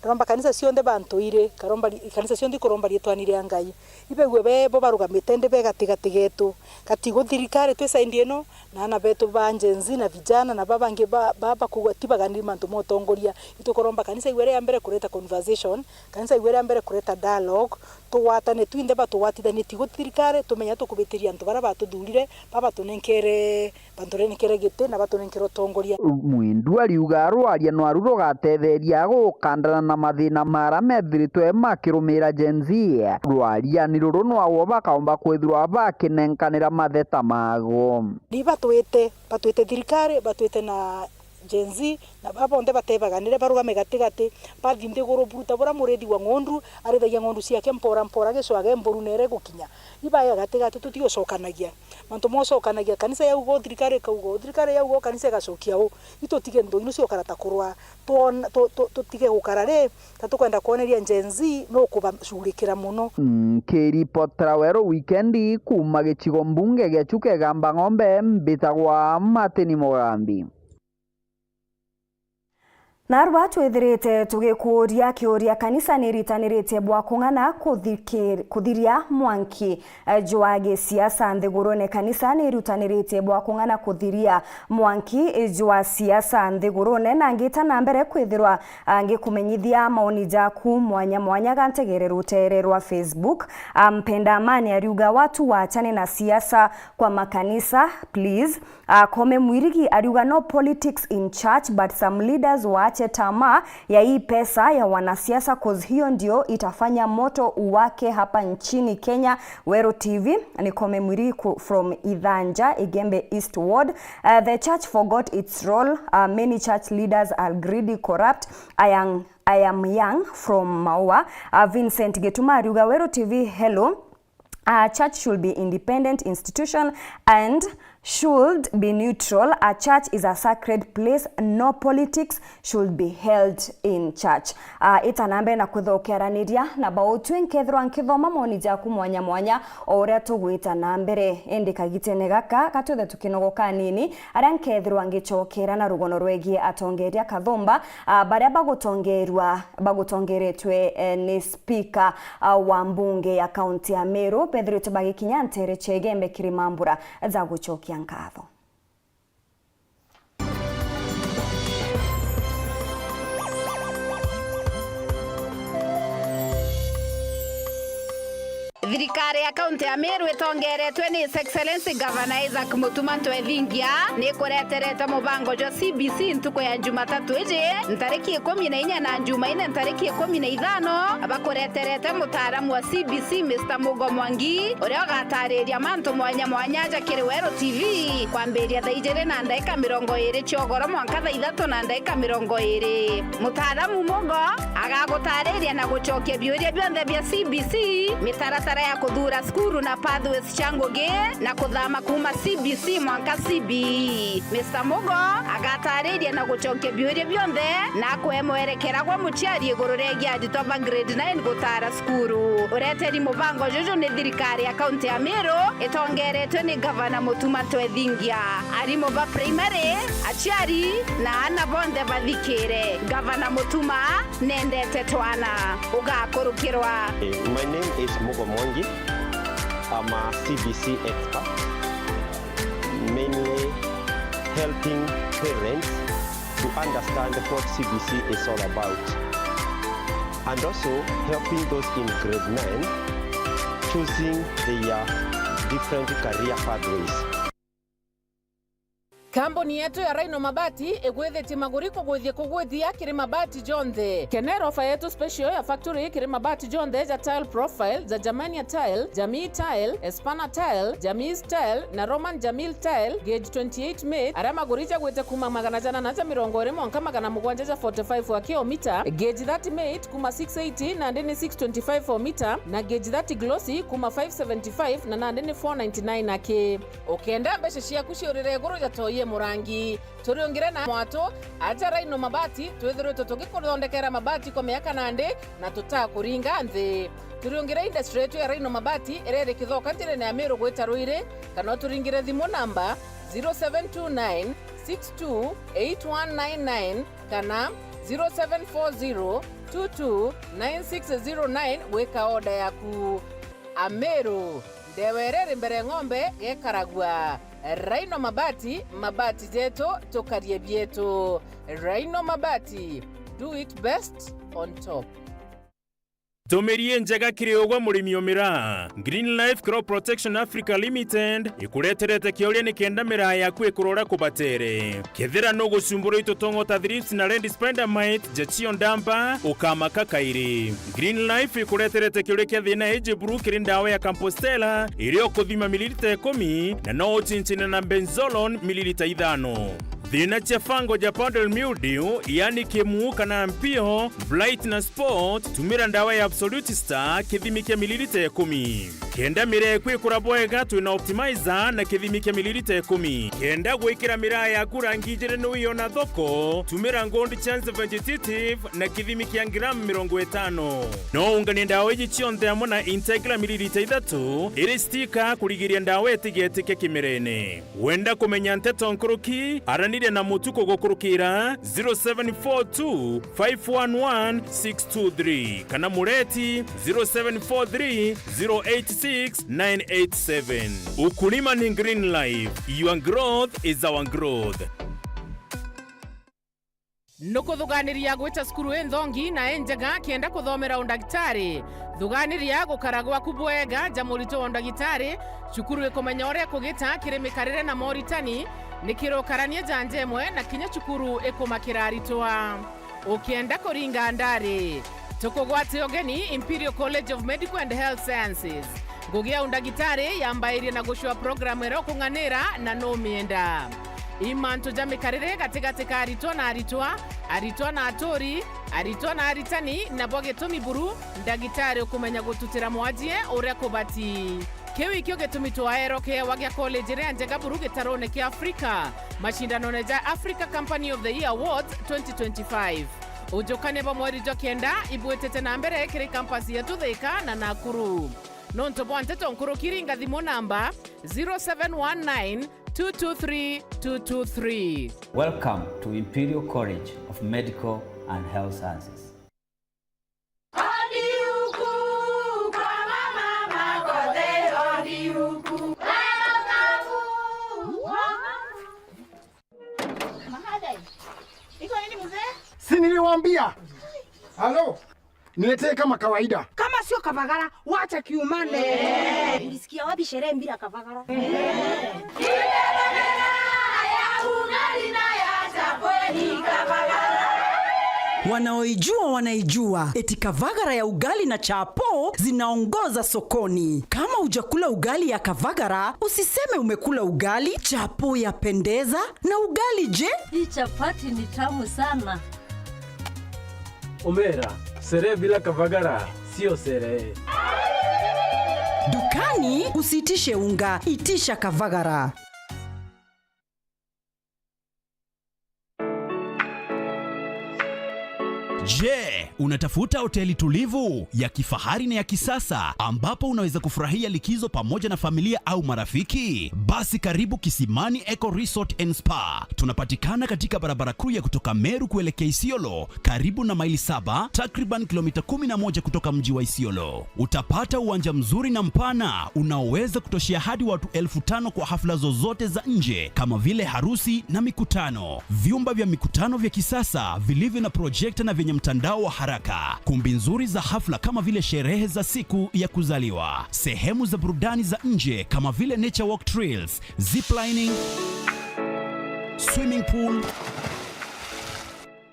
Karomba kanisa cionde bantuire karomba kanisa cionde kuromba rietwanire Ngai ibegwe bebo barugamite ndebe gatigatigetu katigo thirikari twesaidie no na ana betu ba Gen Z na vijana na babange baba kugatibaganira mantu motongoria itukoromba kanisa igwere ya mbere kureta conversation kanisa igwere ya mbere kureta dialogue tuwatane twinde batuwatithanie tigo thirikari tumenya tukubitiria antu bara batuthurire baba tunenkere banturenkere gite na batunenkere utongoria. Mwindu aliuga rwaria no aruro gatetheria gukandana na mathina mara methiritwe makirumira Gen Z rwaria ni ruru no awo bakaomba kwithirwa bakinenkanira matheta mago ni batwite thirikari batwite na Gen Z na baba onde batebaganire barugame gatigati bathinde goro buruta bora muredi wa ngondu arethagia ngondu ciake mpora gicwage mboru nere gukinya ibaya gatigati tutio cokanagia manto mo cokanagia kanisa ya ugo thirikari ya ugo kanisa gacokia u itutige ndo inu cio karata kurwa tutige gukara ri tatukwenda kuoneria Gen Z no kubacurikira muno. Kiripotera wero weekendi kuma gicigo mbunge gia Chuka Igamba Ng'ombe mbitagwa Martin Mugambi. Narwa twithirite tugikuria kiuria kanisa niritanirite bwa kung'ana kuthiria mwanki jwage siasa nthigurune kanisa nirutanirite bwa kung'ana kuthiria mwanki jwa siasa nthigurune na ngita na mbere kwithirwa ngikumenyithia maoni jaku mwanya gantegere rutere rwa Facebook. Mpenda amani ariuga watu waachane na siasa kwa makanisa please. Kome Mwirigi ariuga no politics in church but some leaders waache tamaa ya hii pesa ya wanasiasa cause hiyo ndio itafanya moto uwake hapa nchini Kenya. Wero TV ni Kome Mwirigi from Idhanja Igembe East Ward. The church forgot its role. Many church leaders are greedy, corrupt. I am young from Maua. Vincent Getuma ariuga Wero TV hello. Church should be independent institution and should be neutral. A church is a sacred place. No politics should be held in church. Itanambe na kuthokeraniria na bautwe nkethirwa nkithoma moni jaku mwanya o uria tugwita na mbere endi kagitene gaka katuthe tukinogoka nini aria nkethirwa ngicokera na rugono rwegie atongeria Kathumba baria bagutongeretwe ni speaker wa mbunge ya kaunti ya Meru Pedro Tubagikinya Ntere Chegembe Kirimambura za gucokia nkatho. Thirikari ya kaunti ya Meru itongeretwe ni His Excellency Governor Isaac Mutuma Ntwethingia ni kureterete mubango jo CBC ntuko ya Jumatatu ije ntariki 14 na Jumaine ntariki 15 abakureterete mutaaramu wa CBC Mr. Mugo Mwangi uria gatariria mantu mwanya jakiri Wero TV kwambiria thaa 2 na ndagika 20 ciogoro mwanka thaa 3 na ndagika 20 mutaaramu Mugo agagutariria na gucokia biuria bionthe bia CBC mitaratara ya kuthura skuru na pathways changoge na kuthama kuma CBC mwanka CBE. Mr. Mugo agatariria na gucokia biuria bionthe na kwemwerekera gwa muciari iguru regia aditoba grade 9 gutara skuru. Ureteri mubango jojo ni thirikari ya kaunti ya Meru itongeretwe ni Governor Mutuma Ntwethingia arimo ba primary aciari na ana bonde bathikire. Governor Mutuma nendete twana ugakurukirwa. My name is Mugo Mwangi. I'm a CBC expert, mainly helping parents to understand what CBC is all about, and also helping those in grade 9 choosing their different career pathways. Kambuni yetu ya Rhino Mabati egwethete maguriko gwithie kugwithia kiri mabati jonthe. Kenero ofa yetu special ya factory kiri mabati jonthe ja tile profile za Germania tile, Jamii tile, Espana tile, Jamii tile na Roman Jamil tile gauge 28 made ara magurija gwete kuma 120 mwanka 745 wa kilomita, gauge 30 made kuma 680 na ndeni 625 for meter na gauge 30 glossy kuma 575 na ndeni 499 ake. Okenda mbeshe cia kuciurire guru ja toye murangi turiongire na mwato aja Rhino Mabati twethirwe tugikuthondekera mabati kwa miaka nande na tutakuringa nthi. Turiongire industry yetu ya Rhino Mabati erere kithoka ntire ya Meru gweta Ruire kana turingire thimu namba 0729 628199 kana 0740 229609 weka order yaku. Ameru ndewerere mbere ng'ombe gekaragwa. Rhino Mabati, mabati zetu tokarie bietu. Rhino Mabati, do it best on top. Tomerie njega kiriogwa murimi omira. Green Life Crop Protection Africa Limited ikureterete kioria ni kenda mira yaku ikurora kubatere. Kethira no gucumbura itotongo ta thrips na red spider mite jachio ndamba ukamaka kairi. Green Life ikureterete kioria kia thina eje buru kiri ndawa ya Compostela irio kuthima mililita 10 na no uchinchine na benzolone mililita 5. thina cia fango ja powdery mildew yani kimu kana mpio blight na spot tumira ndawa ya Absolute Star kithimi kia mililita 10 kenda mire kwikura bwega twina optimizer na kithimi kia mililita 10 kenda gwikira mira ya kurangi jere no yona thoko tumira ngondi chance vegetative na kithimi kia gram 50 no ungani ndawa iji chionde amona Integra mililita 3 iri stika kurigiria ndawa etigetike kimirene wenda kumenya nteto nkuruki aranire na mutuko gokurukira 0742 511 623 kana mureti 0743 086 987. Ukulima ni Green Life. Your growth is our growth. Nuko thuganiria gwita skuru enthongi na enjega kienda kuthomera undagitari thuganiria gukaragwa kubwega jamurito undagitari cukuru ikomenya uria kugita kirimikarire na moritani nikirokarania janjemwe na kinya cukuru ikumakira aritwa ukienda kuringa ndari tukugwate ogeni Imperial College of Medical and Health Sciences gugia undagitari yambairie na gushwa program ero kunganira na no mienda imanto jamikarire katika aritwa na atori aritwa na aritani na boge tomi buru ndagitari ukumenya gututira mwajie uria kubati kewi kyo getumitwa aeroke wagia college re njega buru gitarone kia Afrika mashindano neja Africa Company of the Year Awards 2025 ujokane ba mweri jokenda ibwetete na mbere kiri campus yetu Thika na Nakuru nonto bwante tonkuru kiringa thimo namba 0719 223. Welcome to Imperial College of Medical and Health Sciences. Si niliwaambia? Halo? Niletee kama kawaida. Kama sio Kavagara, wacha kiumane. Ulisikia wapi sherehe bila Kavagara? Wanaoijua wanaijua. Eti Kavagara ya ugali na chapo zinaongoza sokoni. Kama hujakula ugali ya Kavagara, usiseme umekula ugali. Chapo yapendeza na ugali je? Hii chapati ni tamu sana. Omera, sherehe bila Kavagara sio sherehe. Dukani usitishe unga, itisha Kavagara. Je, unatafuta hoteli tulivu ya kifahari na ya kisasa ambapo unaweza kufurahia likizo pamoja na familia au marafiki? Basi karibu Kisimani Eco Resort and Spa. Tunapatikana katika barabara kuu ya kutoka Meru kuelekea Isiolo, karibu na maili 7, takriban kilomita 11 kutoka mji wa Isiolo. Utapata uwanja mzuri na mpana unaoweza kutoshea hadi watu 5,000 kwa hafla zozote za nje kama vile harusi na mikutano. Vyumba vya mikutano vya kisasa vilivyo na projector na vyenye mtandao wa haraka, kumbi nzuri za hafla kama vile sherehe za siku ya kuzaliwa, sehemu za burudani za nje kama vile nature walk trails, ziplining, swimming pool,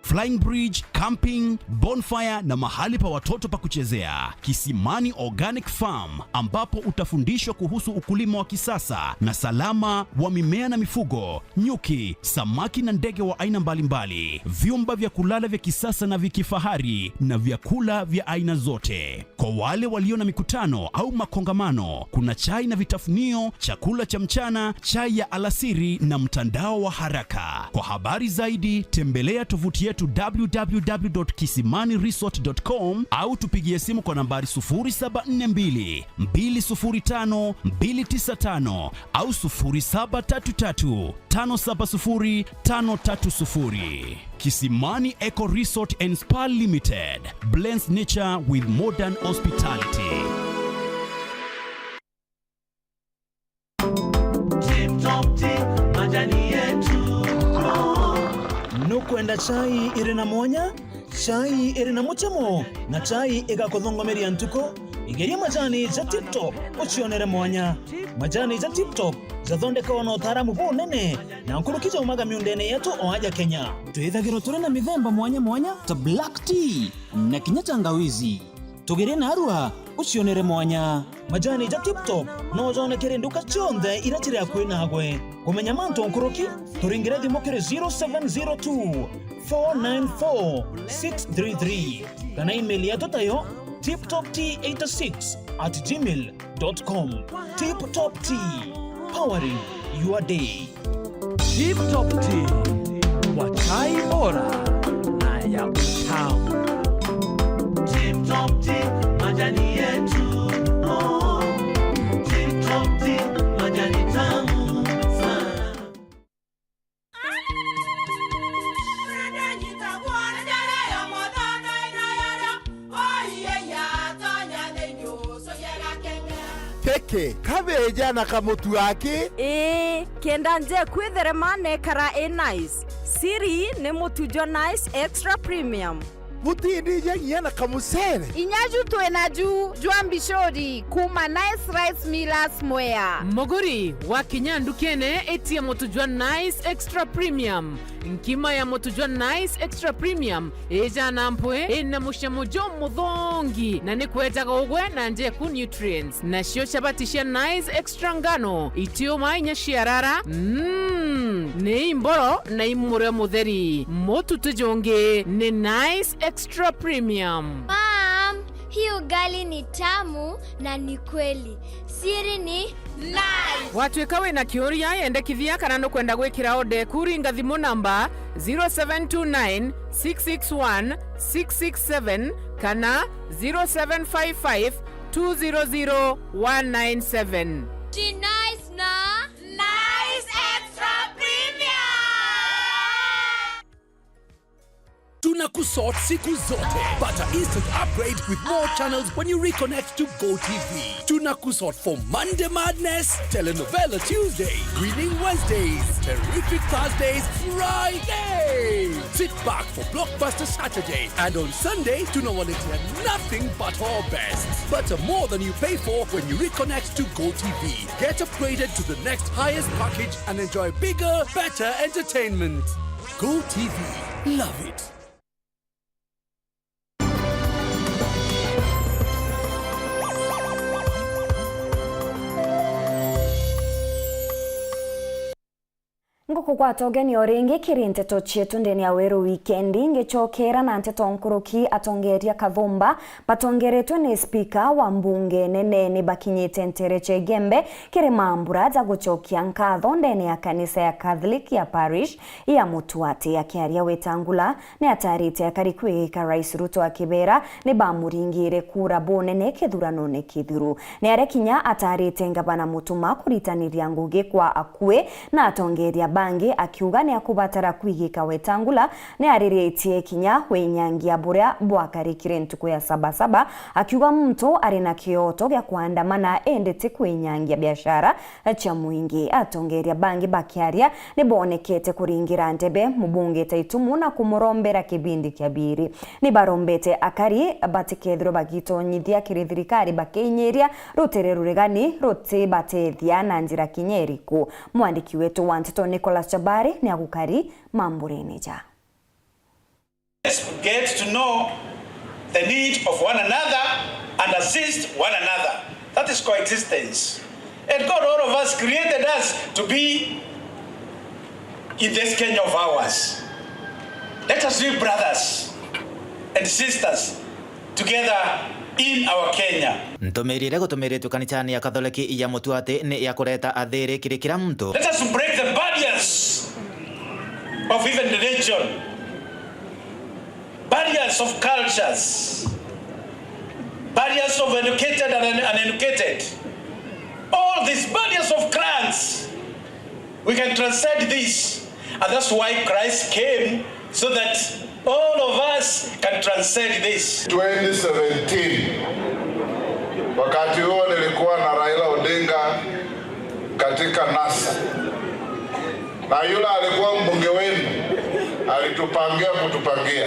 flying bridge, camping, bonfire na mahali pa watoto pa kuchezea. Kisimani Organic Farm ambapo utafundishwa kuhusu ukulima wa kisasa na salama wa mimea na mifugo, nyuki, samaki na ndege wa aina mbalimbali. Vyumba vya kulala vya kisasa na vya kifahari na vyakula vya aina zote. Kwa wale walio na mikutano au makongamano, kuna chai na vitafunio, chakula cha mchana, chai ya alasiri na mtandao wa haraka. Kwa habari zaidi tembelea tovuti yetu www.kisimaniresort.com au tupigie simu kwa nambari 0742 205 295 au 0733 570 530. Kisimani Eco Resort and Spa Limited blends nature with modern hospitality. Nukwenda chai irina monya, chai irina muchamo, na chai igakuthongomeria ntuko, igeria majani ja Tip Top uchionere mwanya. Majani ja Tip Top zathondekawa na utaramu bunene na nkurukija umaga miundene yetu o aja Kenya. Twithagirwo turi na mithemba mwanya mwanya ta black tea na kinya tangawizi. Tugere na arua ucionere mwanya. Majani ja Tip Top no zonekere nduka chonde iratire akwe nagwe. kumenya manto nkuruki turingire thimo kiri 0702 494 633 kana email yetu tayo tiptoptea86@gmail.com. Tiptop Tea, powering your day. Tiptop Tea, kwa chai bora na ya utamu. Tiptop Tea, majani yetu. Oh, Tiptop Tea, majani tamu sana. Peke kabeja na kamutu yake kenda nje kwitherema nekara nice siri ni mutujo nice extra premium mutindi nyenye na kamusere inyaju twena jua mbishori kuma nice rice millers mwea mogori wa kinyandu kene etia motujwa nice extra premium nkima ya motujwa nice extra premium eja nampwe ena mushamujo muthongi na nikwetaga ugwe na njeku nutrients na shio shabatisha nice extra ngano itio mainya shiarara ni imboro na imure mutheri motutujonge ni nice extra premium. Mom, hii ugali ni tamu na ni kweli. Siri ni nice. Watuika wina kiuria yendekithia kana no kwenda gwikira ode kuringa thimu namba 0729 661 667 kana 0755 200 197. Ji nice na nice extra premium. Tunakusort siku zote. Pata instant upgrade with more channels when you reconnect to GoTV. Tunakusort for Monday Madness, Telenovela Tuesday, Winning Wednesdays, Terrific Thursdays, Friday. Sit back for Blockbuster Saturday. And on Sunday, tunawaletea nothing but our best. Butter more than you pay for when you reconnect to GoTV. Get upgraded to the next highest package and enjoy bigger, better entertainment. GoTV. Love it. Nguku kwa togeni oringi kirinteto chetu ndeni ya weru weekendi ngechokera na nteto nkuruki atongeria Kathumba patongeretwe ni speaker wa mbunge nene ni Bakinyite Ntereche Gembe kiri mambura za guchokia nkatho ndeni ya kanisa ya Catholic ya parish ya Mutuati ya Kiaria Wetangula ni atarite ya karikuika Rais Ruto akibera ni bamuringire kura bonene kithurano ne kithiru ni arekinya atarite ngabana Mutuma kuritaniria ngugi kwa akue na atongeria bangi akiuga ni akubatara kwigika Wetangula ni ariritie kinya wenyangia buria bwakarikire ntuku ya 77 akiuga mtu arina kioto gya kuandamana endete kwenyangia biashara cha muingi atongeria bangi Bakiaria ni bonekete kuringira Ntebe mubunge taitumu na kumurombera kibindi kiabiri ni barombete akari batikethro bagitonyithia kirithirikari bakenyeria rutere ruregani rote batethia na njira kinyeriku mwandiki wetu wa Nteto Nicholas Chabari ni agukari mambureni ja. Let's get to know the need of one another and assist one another. That is coexistence. And God, all of us, created us to be in this Kenya of ours. Let us be brothers and sisters together in our Kenya. Ntomerire gutumiritwe kanisani ya Katholiki ya Mutuati ni ya kureta athiri kiri kila mtu. Let us break the barriers of even religion, barriers of cultures, barriers of educated and uneducated. All these barriers of clans, we can transcend this. And that's why Christ came, so that all of us can transcend this. 2017, wakati huo nilikuwa na Raila Odinga katika NASA. Na yule alikuwa mbunge wenu, alitupangia kutupangia.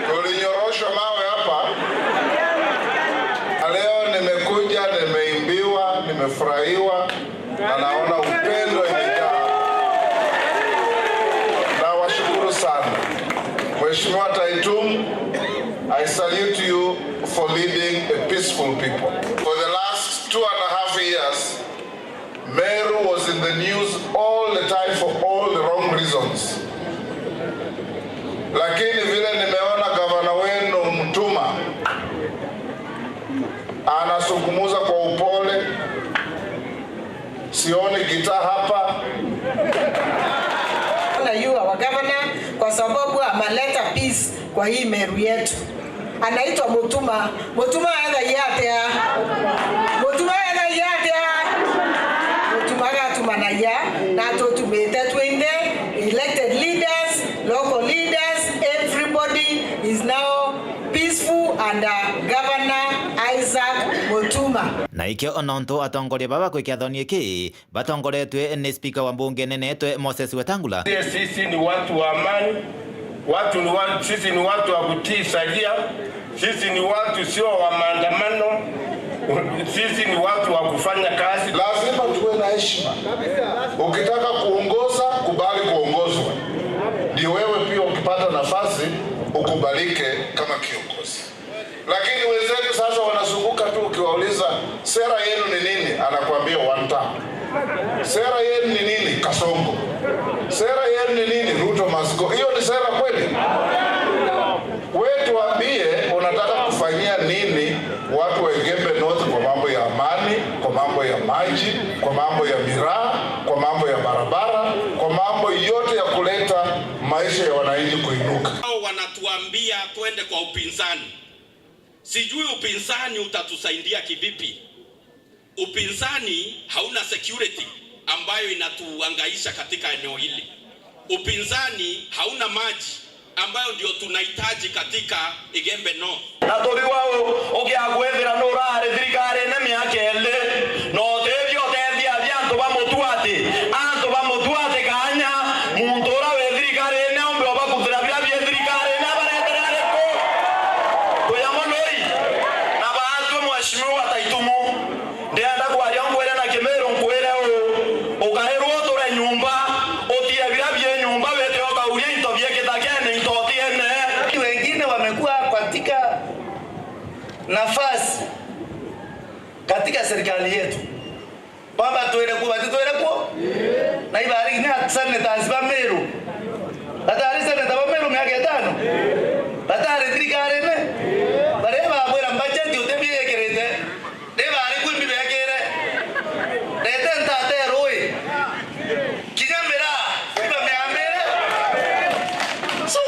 Tulinyoroshwa mawe hapa. Leo nimekuja, nimeimbiwa, nimefurahiwa, na naona upendo imejaa. Na washukuru sana. Mheshimiwa Taitum, I salute you for leading a peaceful people. For the last 2.5 years, Meru was in the news all the time for all the wrong reasons. Lakini vile nimeona gavana wenu Mutuma anasungumuza kwa upole, sioni gitaa hapa. Our governor kwa sababu ameleta peace kwa hii Meru yetu. Anaitwa Mutuma. Mutuma ana yate. Mutuma ana yate. Mutuma gatumana ya na tumete twende elected leaders, local leaders, everybody is now peaceful under Governor Isaac Mutuma. Na ikio ononto atongoria baba kwikiathoni iki batongoretwe ni speaker wa bunge nenetwe Moses Wetangula. Sisi ni watu wa amani, sisi ni watu wa kutii sheria, sisi ni watu sio wa maandamano, sisi ni watu wa kufanya kazi. Lazima tuwe na heshima. Ukitaka kuongoza, kubali kuongozwa. Ndio wewe pia ukipata nafasi ukubalike kama kiongozi. Lakini wenzetu sasa wanazunguka tu, ukiwauliza sera yenu ni nini, anakuambia one term. Sera yenu ni nini? Kasongo. Sera yenu ni nini? Ruto must go. Hiyo ni sera kweli? Wewe tuambie unataka kufanyia nini watu wa Igembe North kwa mambo ya amani, kwa mambo ya maji, kwa mambo ya miraa, kwa mambo ya barabara, kwa mambo yote ya kuleta maisha ya wananchi kuinuka. Hao wanatuambia twende kwa upinzani. Sijui upinzani utatusaidia kivipi. Upinzani hauna security ambayo inatuangaisha katika eneo hili. Upinzani hauna maji ambayo ndio tunahitaji katika Igembe North. Na tobi wao ogiagwethira no rare thirikari nene yakele no tebyo tethia byanto ba mutuate anto ba mutuate kanya muntora we thirikari ne ombe obakuthira bya bya thirikari na bareterere ko kuyamonoi na baatwe mweshimiwa taitumu ndienda kwaria ngwere na Kimeru ngwere ukaherwo tore nyumba otie bya bya nyumba wete okauria into bya kitakene into tiene. Wengine wamekuwa katika nafasi katika serikali yetu kwamba tuende kwa na ibari ni senators ba Meru batari senators ba Meru miaka 5 batari thirikari ne bareba bwera budget utebie kerete debari kwimbi bekere rete ntate roi kijambera iba meambere so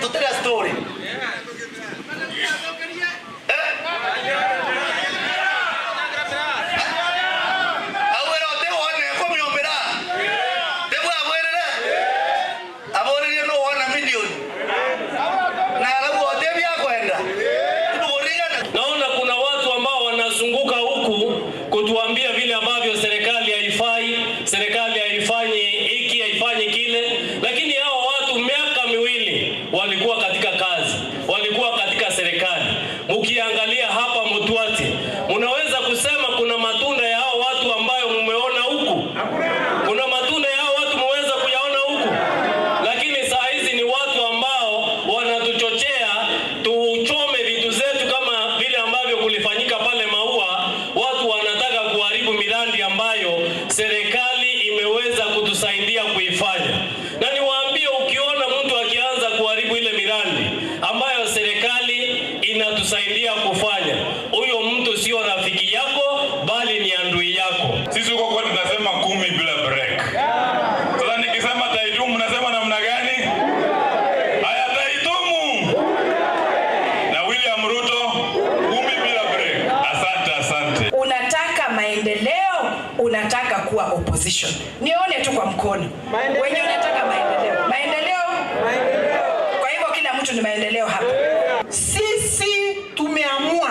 tutera story. Naona kuna watu ambao wanazunguka huku kutuambia vile ambavyo serikali haifanyi hiki, haifanyi kile, lakini hao watu miaka miwili walikuwa katika kazi, walikuwa katika serikali. Mkiangalia hapa Mutwati, mnaweza kusema kuna matunda ya hao watu ambayo mmeona huku? Kuna matunda ya hao watu mmeweza kuyaona huku? Lakini saa hizi ni watu ambao wanatuchochea tuchome vitu zetu kama vile ambavyo kulifanyika pale Maua. Watu wanataka kuharibu miradi ambayo serikali imeweza kutusaidia kuifanya. Na niwaambie, ukiona mtu akianza kuharibu ile miradi ambayo serikali inatusaidia kufanya, huyo mtu sio rafiki yako bali ni adui yako. Sisi huko kwetu tunasema 10 bila break. Sasa nikisema Taitumu mnasema namna gani? Haya, Taitumu na William Ruto 10 bila break. Asante. Unataka maendeleo, unataka kuwa opposition. Nione tu kwa mkono. Wenye unataka maendeleo. Kwa hivyo kila mtu ni maendeleo hapa. Sisi tumeamua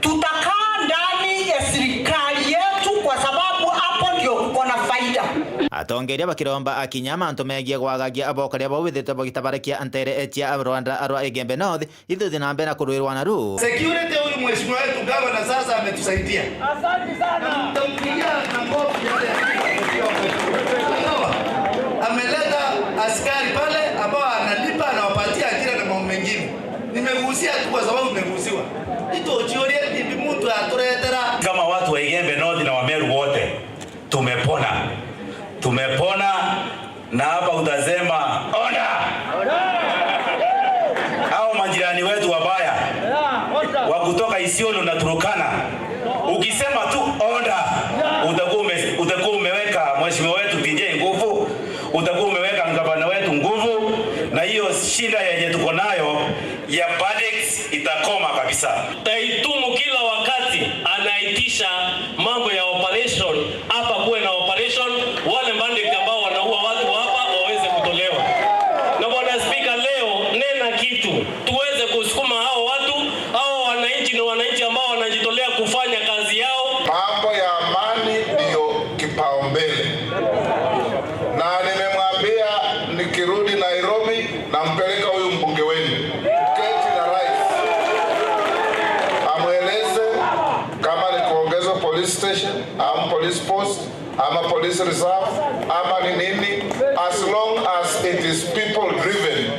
tutakaa ndani ya serikali yetu kwa sababu hapo ndio kuko na faida. Atongeria bakiromba akinyama antomegia gwagagia abokaria bawithite bogitabarakia antere etia Rwanda arwa Igembe North ithuthi na mbere na kuruirwa na ru. Security huyu mheshimiwa wetu gavana sasa ametusaidia. Asante sana. Tutampigia na ngopi yale. Ameleta askari pale ambao analipa anawapatia ajira na mambo mengine. Nimegusia tu kwa sababu nimegusiwa. Ito chiorie bibi mtu aturetera kama watu wa Igembe North na Isiolo na Turkana. Ukisema tu order, utakuwa umeweka mheshimiwa wetu TJ nguvu, utakuwa umeweka gavana wetu nguvu, na hiyo shida yenye tuko nayo ya bandits itakoma kabisa. Taitumu kila wakati anaitisha mambo ya operation, hapa kuwe na operation, wale bandits ambao wanaua watu hapa waweze kutolewa. Na bwana Speaker, leo nena kitu tuweze kusukuma hao watu, hao wananchi na wananchi ambao wanajitolea kufanya kazi yao. Mambo ya amani ndio kipaumbele, na nimemwambia nikirudi Nairobi nampeleka huyu mbunge wenu keti na rais, amweleze kama ni kuongeza police station ama police post ama police reserve ama ni nini, as long as it is people driven,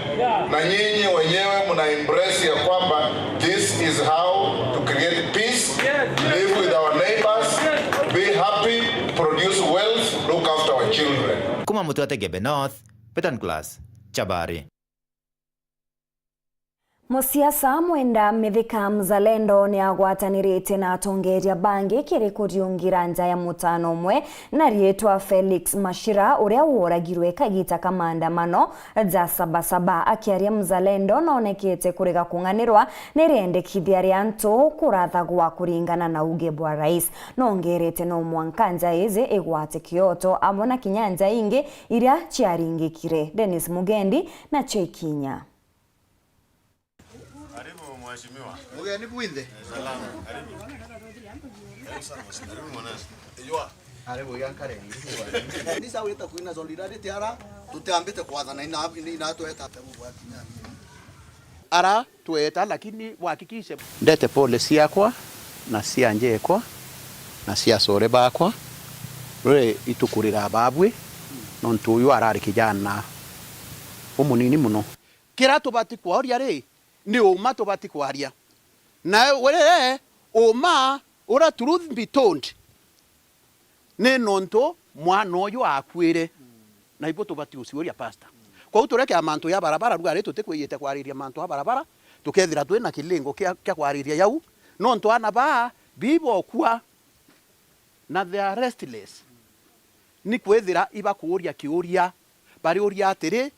na nyinyi wenyewe mna embrace ya kwamba this is how to create peace, live with our neighbors, be happy, produce wealth, look after our children. Kuma Mutwate Gembe North, Petan Class, Chabari. Musiasa mwenda Mithika Mzalendo ni agwatanirite na atongeria bangi kiri kuriungira nja ya mutano umwe na rietwa Felix Mashira uria woragirwe kagita kamandamano ja Sabasaba. Akiaria Mzalendo nonekete kuriga kunganirwa niriendekithia ria antu kurathagwa kuringana na uge bwa rais. Nongerete no mwankanja izi igwate Kyoto amona kinyanja ingi iria chiaringikire. Dennis Mugendi na Chekinya. Mheshimiwa. Mgeni Bwinde. Salama. Karibu. Karibu sana mheshimiwa. Karibu mwanangu. Ejwa. Karibu yankare. Ndisa uleta kuina solidarity ara tutambite kwathana ina tueta tabu wakinya. Ara tueta lakini uhakikishe ndete policy yakwa na cia njekwa na cia sore bakwa. Re itukurira babwe nontu uyu arari kijana umunini muno. Kira tubati kwaria ri ni uma tubati kwaria na were uma ora truth be told ne nonto mwana oyo akwire na ibo tubati usiuria pastor kwa utureke amantu ya barabara rugare tutikwiyete kwariria amantu ya barabara tukethira twina kilingo kya kwariria yau nonto ana ba bibo kwa na they are restless ni kwethira iba kuuria kiuria bari uria atiri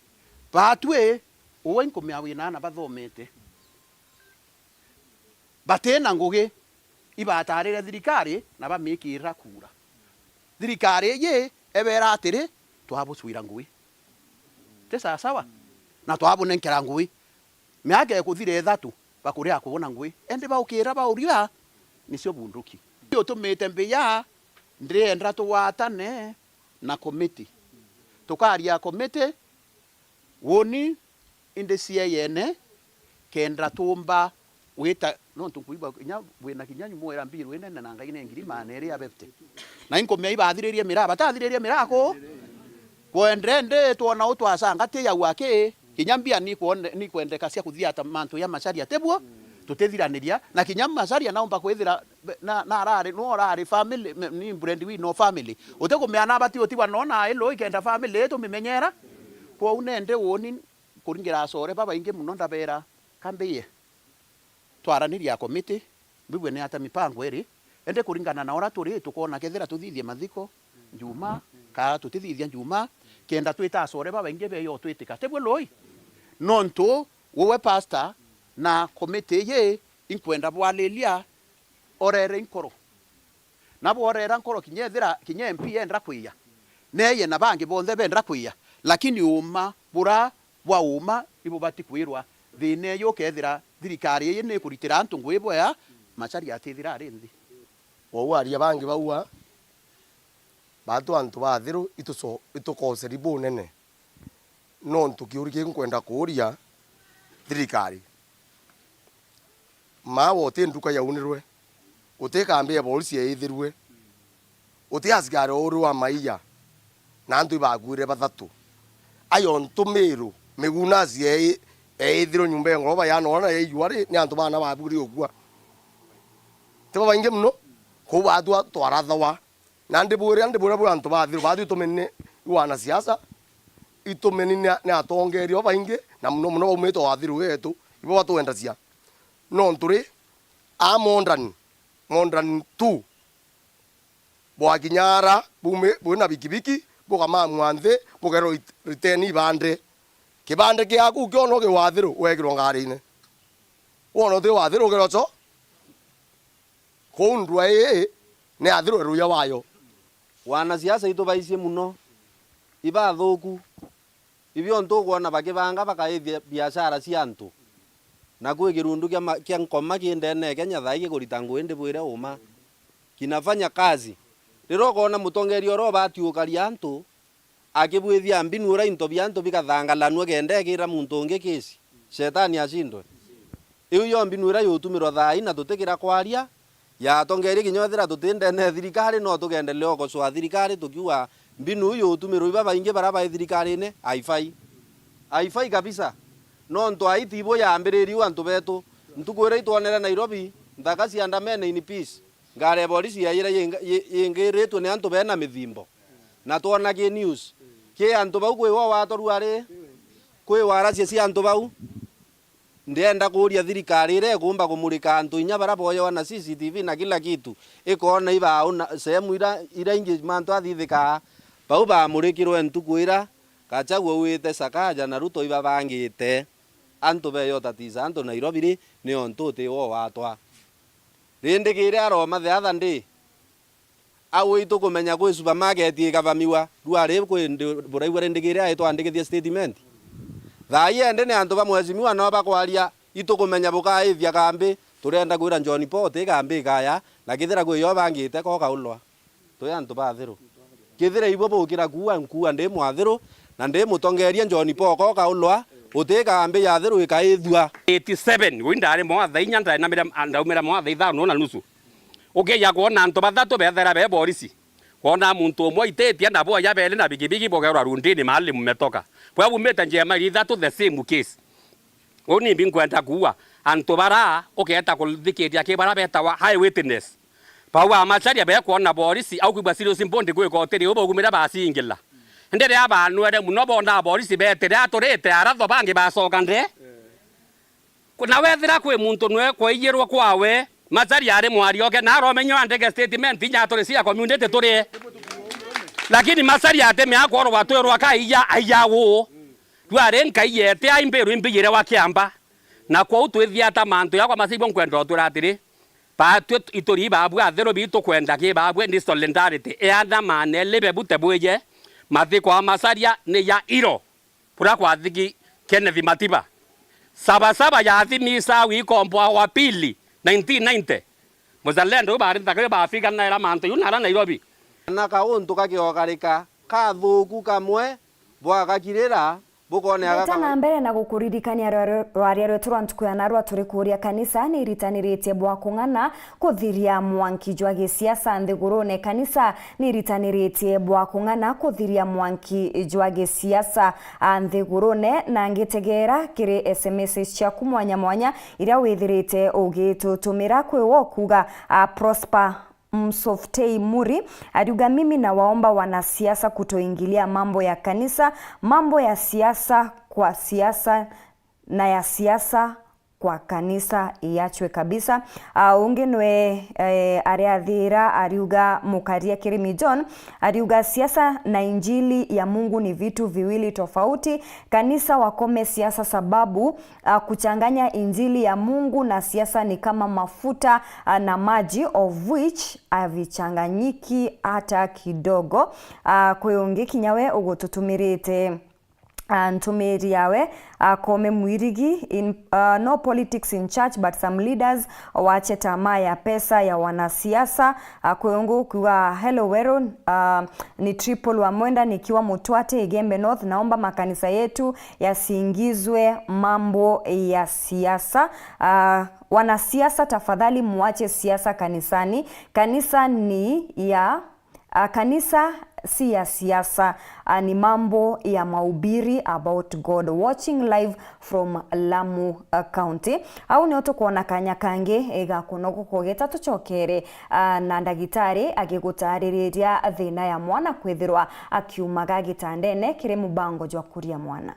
batwe uwe nkomya wina na bathomete batena ngugi ibatarire thirikari na bamikira kura thirikari ye ebera atiri twabuswira ngui tesa sawa na twabunenkera ngui miaka ekuthire 3 bakuria kubona ngui ende baukira bauria nicio bunduki yo tumite mbiya ndrenda tuwatane na committee tukaria committee woni inde CIN kendra tumba weta no tunkuiba nya wena kinyanyu mwera mbiru wena na ngai ne ngiri manere ya befte na inkomya ibathiririe mira batathiririe mirako kwendrende tuona utwasanga te ya wake kinyambia ni kwendeka cia kuthia ta mantu ya macharia tebwo tutethiraniria na kinyamba macharia naomba kwithira na arare no arare family ni brand we no family utekumya bati utiwa nona elo ikenda family tumimenyera kwa unende woni kuringira sore baba inge muno ndabera kambiye twaraniria committee bibwe ne ata mipango eri ende kuringana na ora turi tukona kethira tuthithie mathiko njuma ka tutithithia njuma kenda twita sore baba inge beyo twitika tebwe loi nonto wowe pastor na committee ye inkwenda bwalelia orere inkoro nabo orera nkoro kinyethira kinye MP endra kwiya neye na bangi bonthe bendra kwiya lakini uma bura wa uma ibo bati kwirwa thine yo kethira thirikari ye ne kuritira antu ngwibwo ya machari atithira ari nthi waria bangi baua batu antu bathiru itukoseri bunene no ntukiurike nkwenda kuria thirikari mawo tinduka yaunirwe utikambia polisi eithirwe utiasigare oru wa maiya na antu ibagwire bathatu ayo ntumiru miguna cie eithiro nyumba ngoroba ya nona ye yuari ni antu bana baburi ogwa tiba bainge muno ko badu twarathawa na ndibure antu bathiru badu tumenne iwana siasa itumeni ne atongerio bainge na muno baumito wathiru wetu ibo batwenda cia no nturi a modern tu bwa kinyara buna bikibiki boga mamwanthe bogero riteni bande kibande kiaku kiono ke wathiru wegiro ngari-ine wono the wathiru gerocho kundwa ne athiru ruya wayo wana siasa itu baicie muno iba thoku ibyo ntugona bakibanga bakaithia biashara cia antu na kwe kirundu kia nkoma kiendene Kenya thai kurita ngwende bwire uma kinafanya kazi rero kona mutongeri oro batiukaria antu akibwithia mbinu ura into biantu bikathangalanwa kende kira muntu ungi kesi shetani ashindwe iyo mbinu ura yutumirwa thai na tutikira kwaria ya tongeri kinyothira tutindene thirikari no tugendelea ogocwa thirikari tukiwa mbinu yutumirwa iba baingi baraba thirikari-ine aifai kabisa no nto aitibo ya ambiririu antu betu ntukwira itwonera Nairobi nthaka ciandamene in peace ngare polisi yaira yengiritwe ni antu bena mithimbo na tuona ki news ki antu bau kwi wo watoru ari kwi waracia cia antu bau ndienda kuria thirikari ire kumba kumurika antu inya bara boyo na CCTV na kila kitu ikona iba sehemu ira ingi mantu athithika bau ba murikirwe ntukwira Gachagua wite Sakaja na Ruto iba bangite antu beyo tatiza antu Nairobi ri ni ontuti wo watwa rindi kire aroma the other day awi to kumenya kwi supermarket ikavamiwa ruari kwi buraigwa rindi kire aitwa andikithia statement thai ende ni antu bamwezimiwa no bakwaria itu kumenya bukaithia kambi turenda kwira John Paul te kambi kaya na kithira kwi yo bangite ko kaulwa to antu bathiru kithira ibo bukira kuwa ndi mwathiru na ndi mutongeria John Paul ko kaulwa utika ambe ya thiru ikaithua 87 windare mo thainya ndai na ndaumira mo thaithano na nusu ukeya kuona antu bathatu bethera be polisi kuona muntu umwe itetia na bo ya bele na bigibigi bogerwa rundini mahali mmetoka kwa umeta njema ithatu the same case oni bingwenda kuwa antu bara uketa kuthiketia kibara betawa high witness pawa macharia be kuona polisi au kwibwa serious impondi kwe koteri ubo kumira basingila ndere abantu ere muno bonda polisi betere aturite aratho bangi bacoka nde kuna wethira kwi muntu nwe kwaiyirwo kwawe machari ari mwari oke na romenyo andike statement inya turi cia community turi lakini machari ate me akoro watwerwa kaiya ayawo tware nkaiyete aimberu imbigire wa kiamba na kwa utwithia ta mantu yakwa masibo nkwenda otura atiri patwe itori babu athero bitu kwenda ki babu ni solidarity eanda mane lebe bute bweje mathiko amasaria ni ya iro pura kwa thigi Kenneth Matiba saba ya thimisa wikombo wa pili 1990 muzalendo bari thakare ba Afrika na era manto yunara Nairobi na kauntu kakiokarika kathuku kamwe bwagakirira bukone aga na mbere na gukuririkania rwaria rwetu rwa ntukuya rwa turi kuria kanisa ni ritaniritie bwa kung'ana kuthiria mwanki jwa gisiasa nthigurune kanisa ni ritaniritie bwa kung'ana kuthiria mwanki jwa gisiasa nthigurune na ngitegera kiri SMS cia kumwanya mwanya iria withirite ugitutumira kwi wo kuga Prosper Msoftei Muri aliuga mimi na waomba wanasiasa kutoingilia mambo ya kanisa, mambo ya siasa kwa siasa na ya siasa kwa kanisa iachwe kabisa. Ungenwe ariathira aliuga Mukaria Kirimi John aliuga siasa na injili ya Mungu ni vitu viwili tofauti. Kanisa wakome siasa sababu kuchanganya injili ya Mungu na siasa ni kama mafuta na maji of which avichanganyiki hata kidogo. Kweonge kinyawe ugututumirite ntumiri yawe kome mwirigi in no politics in church but some leaders wache tamaa ya pesa ya wanasiasa. Kweongo kwa hello wero ni triple wa mwenda nikiwa Mutwate Igembe North. Naomba makanisa yetu yasiingizwe mambo ya siasa. Wanasiasa tafadhali muache siasa kanisani. Kanisa ni ya kanisa si ya siasa, ni mambo ya mahubiri about God. Watching live from Lamu County. Au ni oto kuona kanya kange ega kunoko kogeta tuchokere na ndagitari agigutariria thina ya mwana kwithirwa akiumaga gitandene kire mubango jwa kuria mwana.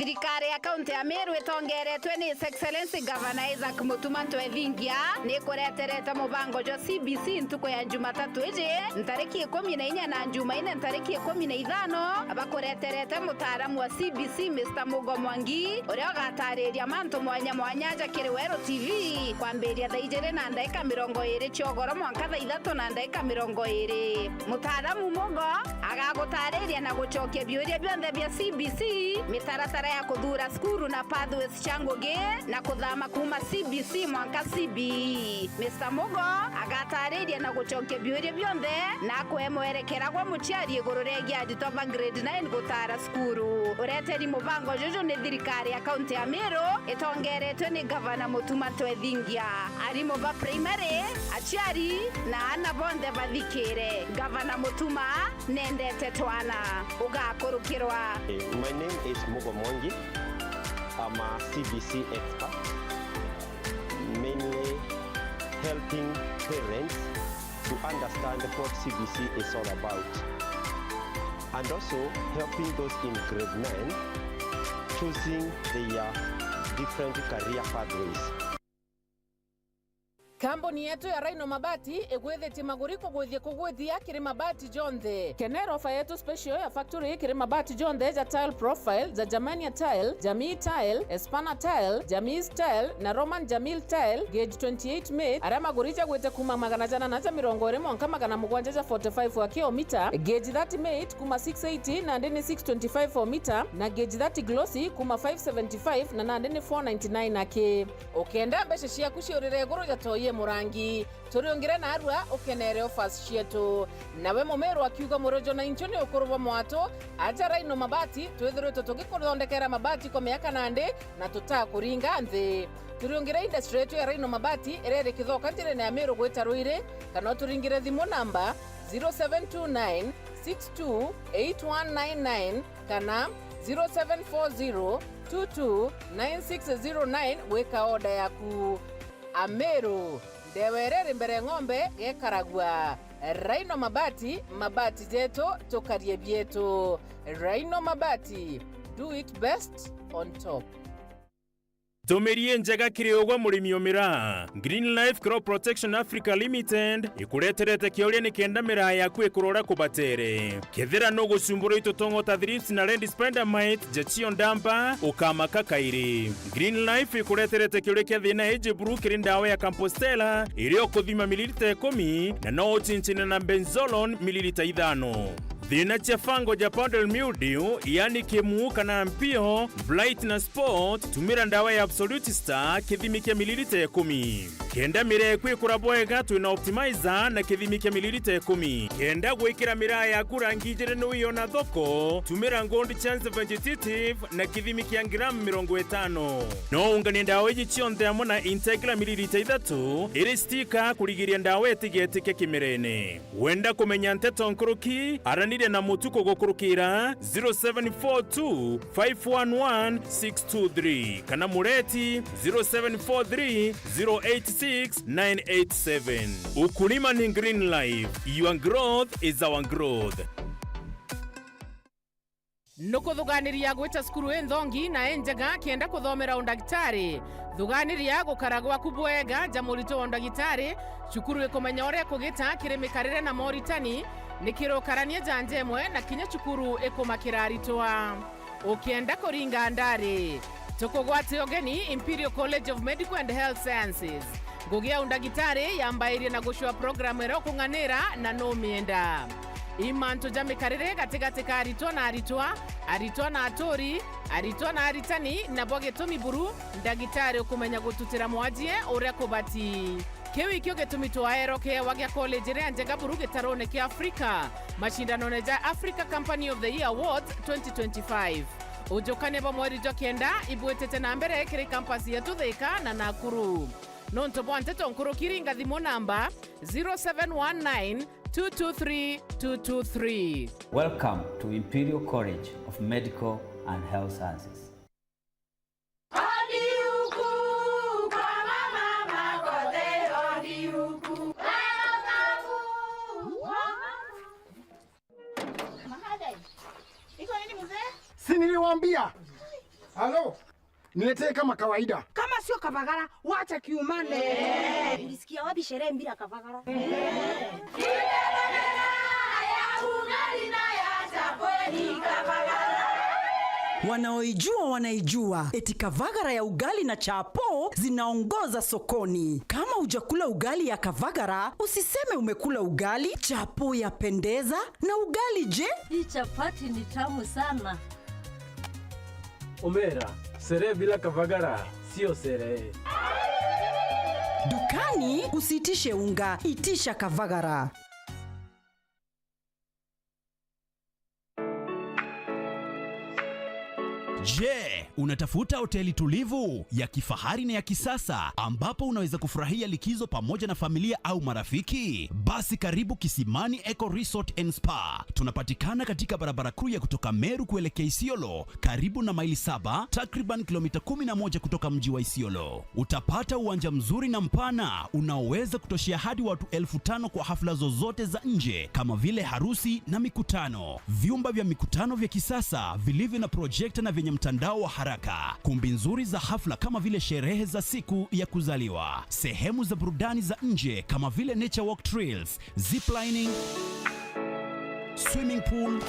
Thirikari ya kaunti ya Meru itongeretwe ni His Excellency Governor Isaac Mutuma Ntwethingia ni kureterete mubango jo CBC ntuko ya Jumatatu iji ntariki 14 na Jumaine ntariki 15 abakureterete mutaaramu wa CBC Mr. Mugo Mwangi uria gatariria mantu mwanya mwanya ja Kiriwero TV kwambiria thaa 2 na ndagika 20 ciogoro mwanka thaa 3 na ndagika 20 mutaaramu Mugo agagutariria na gucokia biuria bionthe bia CBC mitaratara ya kuthura skuru na pathways changoge na kuthama kuma CBC mwanka CBE. Mr. Mugo agatariria na gucokia biuria bionthe na kwemwerekera gwa muciari iguru regi aditoba grade 9 gutara skuru. Ureteri mubango jojo ni thirikari ya kaunti ya Meru itongeretwe ni Governor Mutuma Ntwethingia. Arimo ba primary aciari na ana bonde bathikire. Governor Mutuma nendete twana ugakurukirwa. My name is Mugo Mwangi. I'm a CBC expert, mainly helping parents to understand what CBC is all about, and also helping those in grade 9 choosing their different career pathways. Kambuni yetu ya Rhino Mabati egwethete maguriko gwithie kugwithia kiri mabati jonthe. Kenero ofa yetu special ya factory kiri mabati jonthe ja tile profile za Jamania Tile, Jamii Tile, Espana Tile, Jamii Tile na Roman Jamil Tile gauge 28 made ara maguricha gwete kuma magana jana na ja 20 mwanka magana mugwanja ja 45 wa kilomita, gauge 30 made kuma 680 na ndeni 625 for meter na gauge 30 glossy kuma 575 na ndeni 499 ake. Okenda beshe cia kuciurire guru ja toye murangi turiongire na arua ukenere offers cietu nawe mumeru akiuga murojo na inchoni ukuruva mwato aja Rhino Mabati twithirite tugikuthondekera mabati kwa miaka nande na tutakuringa nthi. Turiongire industry yetu ya Rhino Mabati irere kithoka ntirene ya Meru gwita Ruire kana turingire thimu namba 0729 628199 kana 0740 229609 weka oda yaku. Ameru ndewerere mbere ng'ombe gekaragwa. Rhino Mabati, mabati jetu tukarie bietu. Rhino Mabati, do it best on top. Tomerie njega kiriogwa murimi omira. Green Life Crop Protection Africa Limited ikureterete kioria ni kenda mira yaku ikurora kubatere. Kethera no gucumbura itotongo ta thrips na red spider mite jachio ndamba ukamaka kairi. Green Life ikureterete kioria kia thina eje buru kirindawa ya Compostela irio kuthima mililita 10 na no chinchina na benzolone mililita 5. Thina cha fango ja powder mildew yani kemu kana mpio blight na spot tumira ndawa ya Absolute Star kithimi kia mililita 10. Kenda mire kwikura bwega twina optimizer na kithimi kia mililita 10. Kenda gwikira mira ya kurangi jere no yona thoko tumira ngondi chance vegetative na kithimi kia gram 50. No ungani ndawa iji chionde amo na Integra mililita 3 iri stika kurigiria ndawa etigete kimirene. Wenda kumenya nteto nkuruki aranire na mutuko gokurukira 0742 511 623 kana mureti 0743 086 987. Ukulima ni Green Life. Your growth is our growth. Nuko thuganiria gwita skuru enthongi na enjaga kienda kuthomera undagitari. Thuganiria gukaragwa kubwega jamurito undagitari cukuru ikumenya uria kugita kirimikarire na moritani nikirokarania janjemwe na kinya cukuru ikumakira aritwa. Ukienda kuringa ndari tukugwate ogeni Imperial College of Medical and Health Sciences. Gugia undagitari yambairie na gushwa programu ero kunganira na no mienda. Imanto jamikarire katika aritwa na atori, aritwa na aritani na boge tomi buru ndagitari ukumenya gututira mwajie uria kubati. Kiwi kio getumito aeroke wagia college re njega buru gitarone ki Afrika. Mashindano neja Africa Company of the Year Awards 2025. Ujokane ba mweri jokenda ibuetete na mbere kiri campus yetu Thika na Nakuru. Nonto bwante tonkuru kiringa thimo namba 0719 223 223. Welcome to Imperial College of Medical and Health Sciences. Si niliwaambia Halo. Niletee kama kawaida. Kama sio Kavagara, wacha kiumane. Ulisikia wapi sherehe bila Kavagara? Wanaoijua wanaijua, eti Kavagara ya ugali na chapo zinaongoza sokoni. Kama hujakula ugali ya Kavagara, usiseme umekula ugali. Chapo yapendeza na ugali je? Hii chapati ni tamu sana. Omera, sherehe bila Kavagara sio sherehe. Dukani usiitishe unga, itisha Kavagara. Je, unatafuta hoteli tulivu ya kifahari na ya kisasa ambapo unaweza kufurahia likizo pamoja na familia au marafiki? Basi karibu Kisimani Eco Resort and Spa. Tunapatikana katika barabara kuu ya kutoka Meru kuelekea Isiolo, karibu na maili 7, takriban kilomita 11 kutoka mji wa Isiolo. Utapata uwanja mzuri na mpana unaoweza kutoshea hadi watu 5,000 kwa hafla zozote za nje kama vile harusi na mikutano. Vyumba vya mikutano vya kisasa vilivyo na projector na vyenye mtandao wa haraka, kumbi nzuri za hafla kama vile sherehe za siku ya kuzaliwa, sehemu za burudani za nje kama vile nature walk trails, ziplining, swimming pool,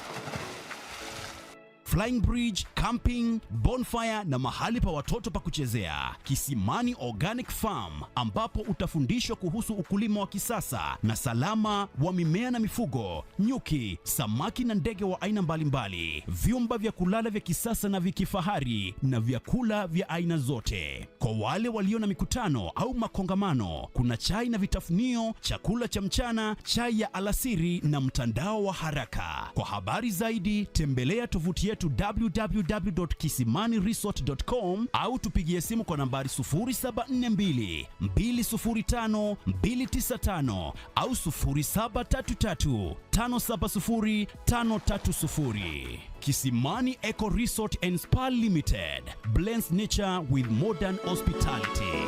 flying bridge, camping, bonfire na mahali pa watoto pa kuchezea. Kisimani Organic Farm ambapo utafundishwa kuhusu ukulima wa kisasa na salama wa mimea na mifugo, nyuki, samaki na ndege wa aina mbalimbali. Vyumba vya kulala vya kisasa na vya kifahari na vyakula vya aina zote. Kwa wale walio na mikutano au makongamano, kuna chai na vitafunio, chakula cha mchana, chai ya alasiri na mtandao wa haraka. Kwa habari zaidi tembelea tovuti yetu www.kisimaniresort.com au tupigie simu kwa nambari 0742 205 295 au 0733 570 530. Kisimani Eco Resort and Spa Limited blends nature with modern hospitality.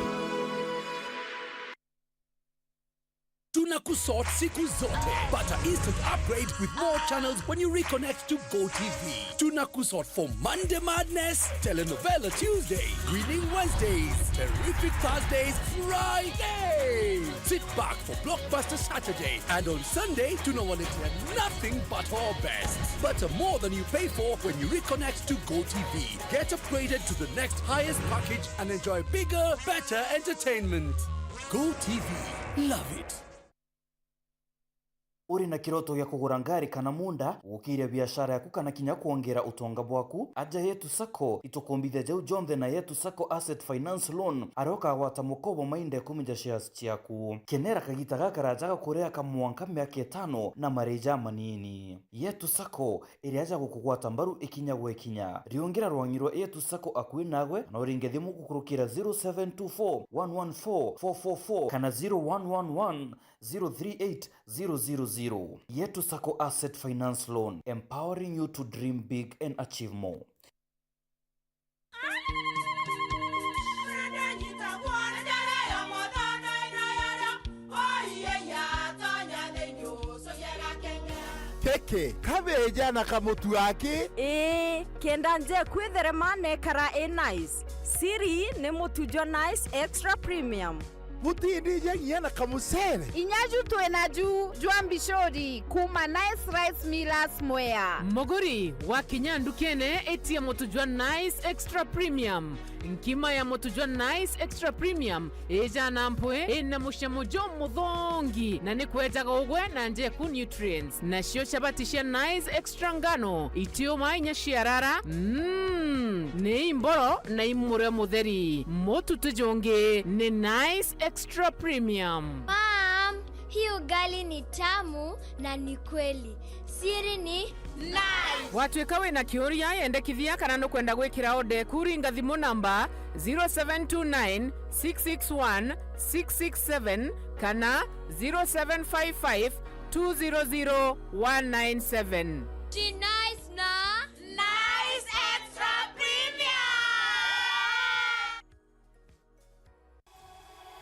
Tunakusort siku zote. Pata instant upgrade with more channels when you reconnect to GoTV. Tunakusort for Monday Madness, Telenovela Tuesday, Greening Wednesdays, Terrific Thursdays, Friday. Sit back for Blockbuster Saturday. And on Sunday, tunawaletea nothing but our best. Butter more than you pay for when you reconnect to GoTV. Get upgraded to the next highest package and enjoy bigger, better entertainment. GoTV. Love it. Uri na kiroto ya kugura ngari kana munda gukiria biashara yaku kana kinya kuongera utonga bwaku aja Yetu Sacco itukumbithia jau Jonthe na Yetu Sacco Asset Finance Loan aroka gwata mukobo mainde kumija shares ciaku kenera kagita gakarajaga kurea kamwanka miaka 5 na mareja manini. Yetu Sacco iri aja gukugwata mbaru ikinya gwekinya riongera rwangirwa Yetu Sacco akuwi nagwe na uringe thimu gukurukira 0724 114 444 kana 0111 038 000. Yetu Sacco Asset Finance Loan, empowering you to dream big and achieve more. Keke kabeja na kamutu wake kenda nje kwitherema nekara nice siri ni mutujo nice extra premium Mutindije na kamusere Inyaju tuenaju juambishori kuma nice rice millers mwea Moguri wa kinyandu kene eti ya motujua nice extra premium nkima ya motujua nice extra premium eja nampwe ena mushamojo mudhongi na ni kuetaga ugwe na nje ku nutrients na shio chabatisha nice extra ngano itio mainya shiarara ne imboro na imure mutheri motu tujonge ne nice extra premium. Mom, hii ugali ni tamu na ni kweli. Siri ni nice. Watwekawe na kioria yende kithia kana no kwenda gwikira ode kuringa thimu namba 0729 661 667 kana 0755 200 197. Ji nice na nice extra premium.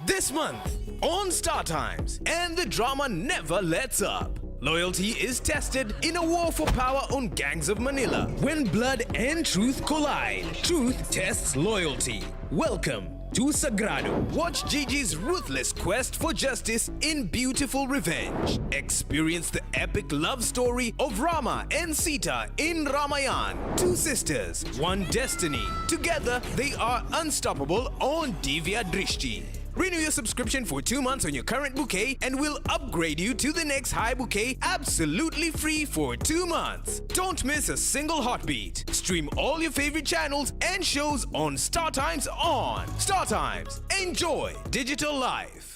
This month on Star Times, and the drama never lets up. Loyalty is tested in a war for power on Gangs of Manila. When blood and truth collide, truth tests loyalty. Welcome to Sagrado. Watch Gigi's ruthless quest for justice in beautiful revenge. Experience the epic love story of Rama and Sita in Ramayan. Two sisters, one destiny. Together, they are unstoppable on Divya Drishti. Renew your subscription for 2 months on your current bouquet and we'll upgrade you to the next high bouquet absolutely free for 2 months. Don't miss a single heartbeat. Stream all your favorite channels and shows on StarTimes on. StarTimes. Enjoy digital life.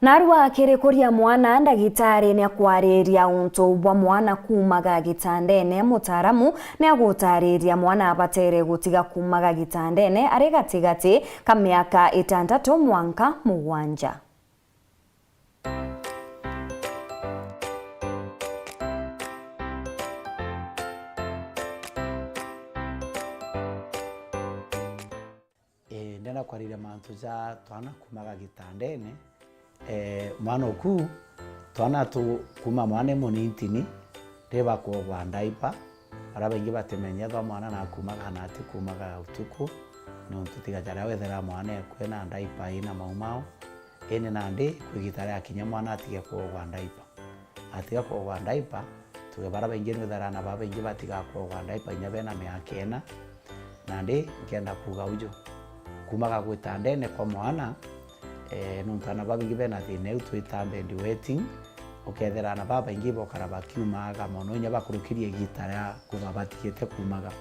Narua kirikuria mwana ndagitari ni akwariria untu bwa mwana kumaga gitandene mutaramu ni agutariria mwana abatere gutiga kumaga gitandene ari gatigati ka miaka 6 mwanka 7. Ndena kwariria mantu za twana kumaga gitandene mwana oku twana tu kuma mwana monintini reba ko gwandaipa araba ingi batemenya twa mwana na kumaga na ati kumaga utuku no tutiga jara wethera mwana kwena ndaipa ina maumao ene nande kwigitara akinya mwana atige ko gwandaipa atiga ko gwandaipa tuge baraba ingi wethera na baba ingi batiga ko gwandaipa nya bena meakena nande ngenda kuga ujo kumaga gwitandene kwa mwana nuntana baba ingi bena thine utwita bendi waiting ukethera na baba ingi bokara bakiumaga mono nya bakurukirie gitara kuba batigete kumaga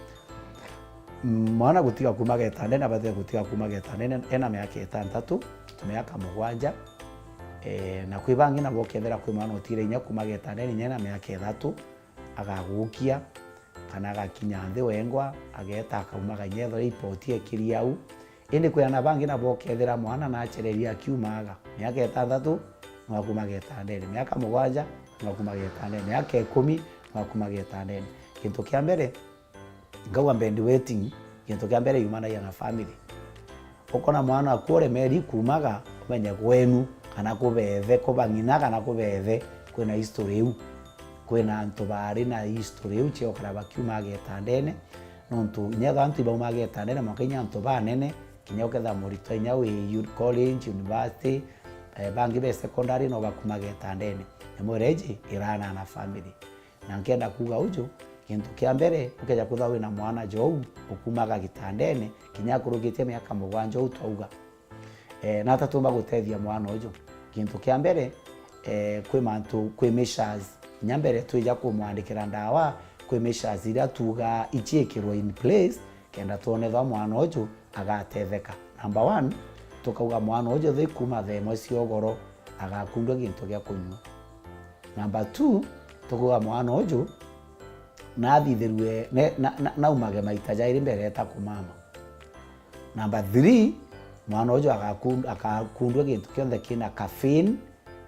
mwana gutiga kumaga etandene abathe gutiga kumaga etandene ena miaka 6 miaka 7 na kwibangi na bokethera kwi mwana utire nya kumaga etandene nya na miaka 3 agagukia kana gakinya nthi wengwa ageta akaumaga nyetho ripoti ekiriau indi kwena bangi na bokethera mwana na achereria kiumaga miaka 6 mwakumaga etandene miaka 7 mwakumaga etandene miaka 10 mwakumaga etandene kintu kia mbere ngawa bendi waiting kintu kia mbere yumana yana family ukona mwana akore meri kumaga umenye gwenu kana kubethe kubangina kana kubethe kwena history eu kwena antu bari na history eu chio kara bakiumaga etandene nontu nyega antu baumaga etandene mwakenya antu banene kinyoketha murito nya we college university bangi be secondary no bakumaga etandene emureji irana na family na nkenda kuga ujo kintu kia mbere ukeja kuthawe na mwana jou ukumaga gitandene kinyakurugitie miaka 7 utauga na tatumba gutethia mwana ujo kintu kia mbere kwi mantu kwi measures nyambere twija kumwandikira ndawa kwi measures ira tuga ichiekirwo in place kenda tuone tha mwana ujo agatetheka. Number 1 tukauga mwana ujo thi kuma themo ciogoro agakundwa gintu gya kunywa. Number 2 tukuga mwana ujo nathitherwe na umage maita jairi mbere ta kumama. Number 3 mwana ujo agakundwa gintu kionthe kina caffeine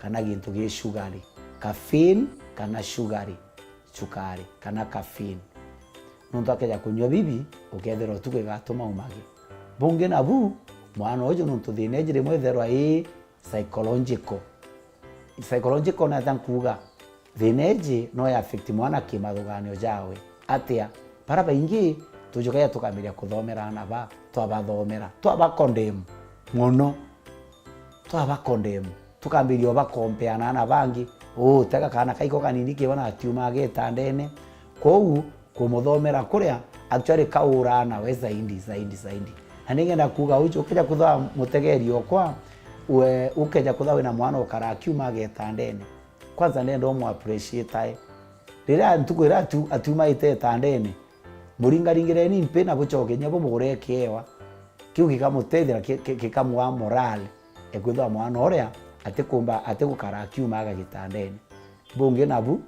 kana gintu gi sugari. Caffeine kana sugari, sukari kana caffeine. Nuntu akeja kunywa bibi ukethera tuke gatuma umage. Bunge na bu mwana ujo nuntu thine jire mwetherwa psychological na tankuga thine no ya affect mwana kimathuganio jawe atia para baingi tujukaya tukamiria kuthomera na ba twabathomera twabakondem muno twabakondem tukambirio bakompeana na bangi tega kana kaiko kanini kibona atiuma getandene kou kumuthomera kuria actually kaurana we zaidi aningenda kuga ujo ukeja kutha mutegerio kwa ukeja kutha wina mwana ukara kiuma getandene kwanza nendo mu appreciate rira ntukwira atuma etandene muringaringire ni mpe na buchoke nyabo mugure kiewa kiu gikamutethira gikamwa morale ekwitha mwana oria atekukara kiuma gitandene bunge nabu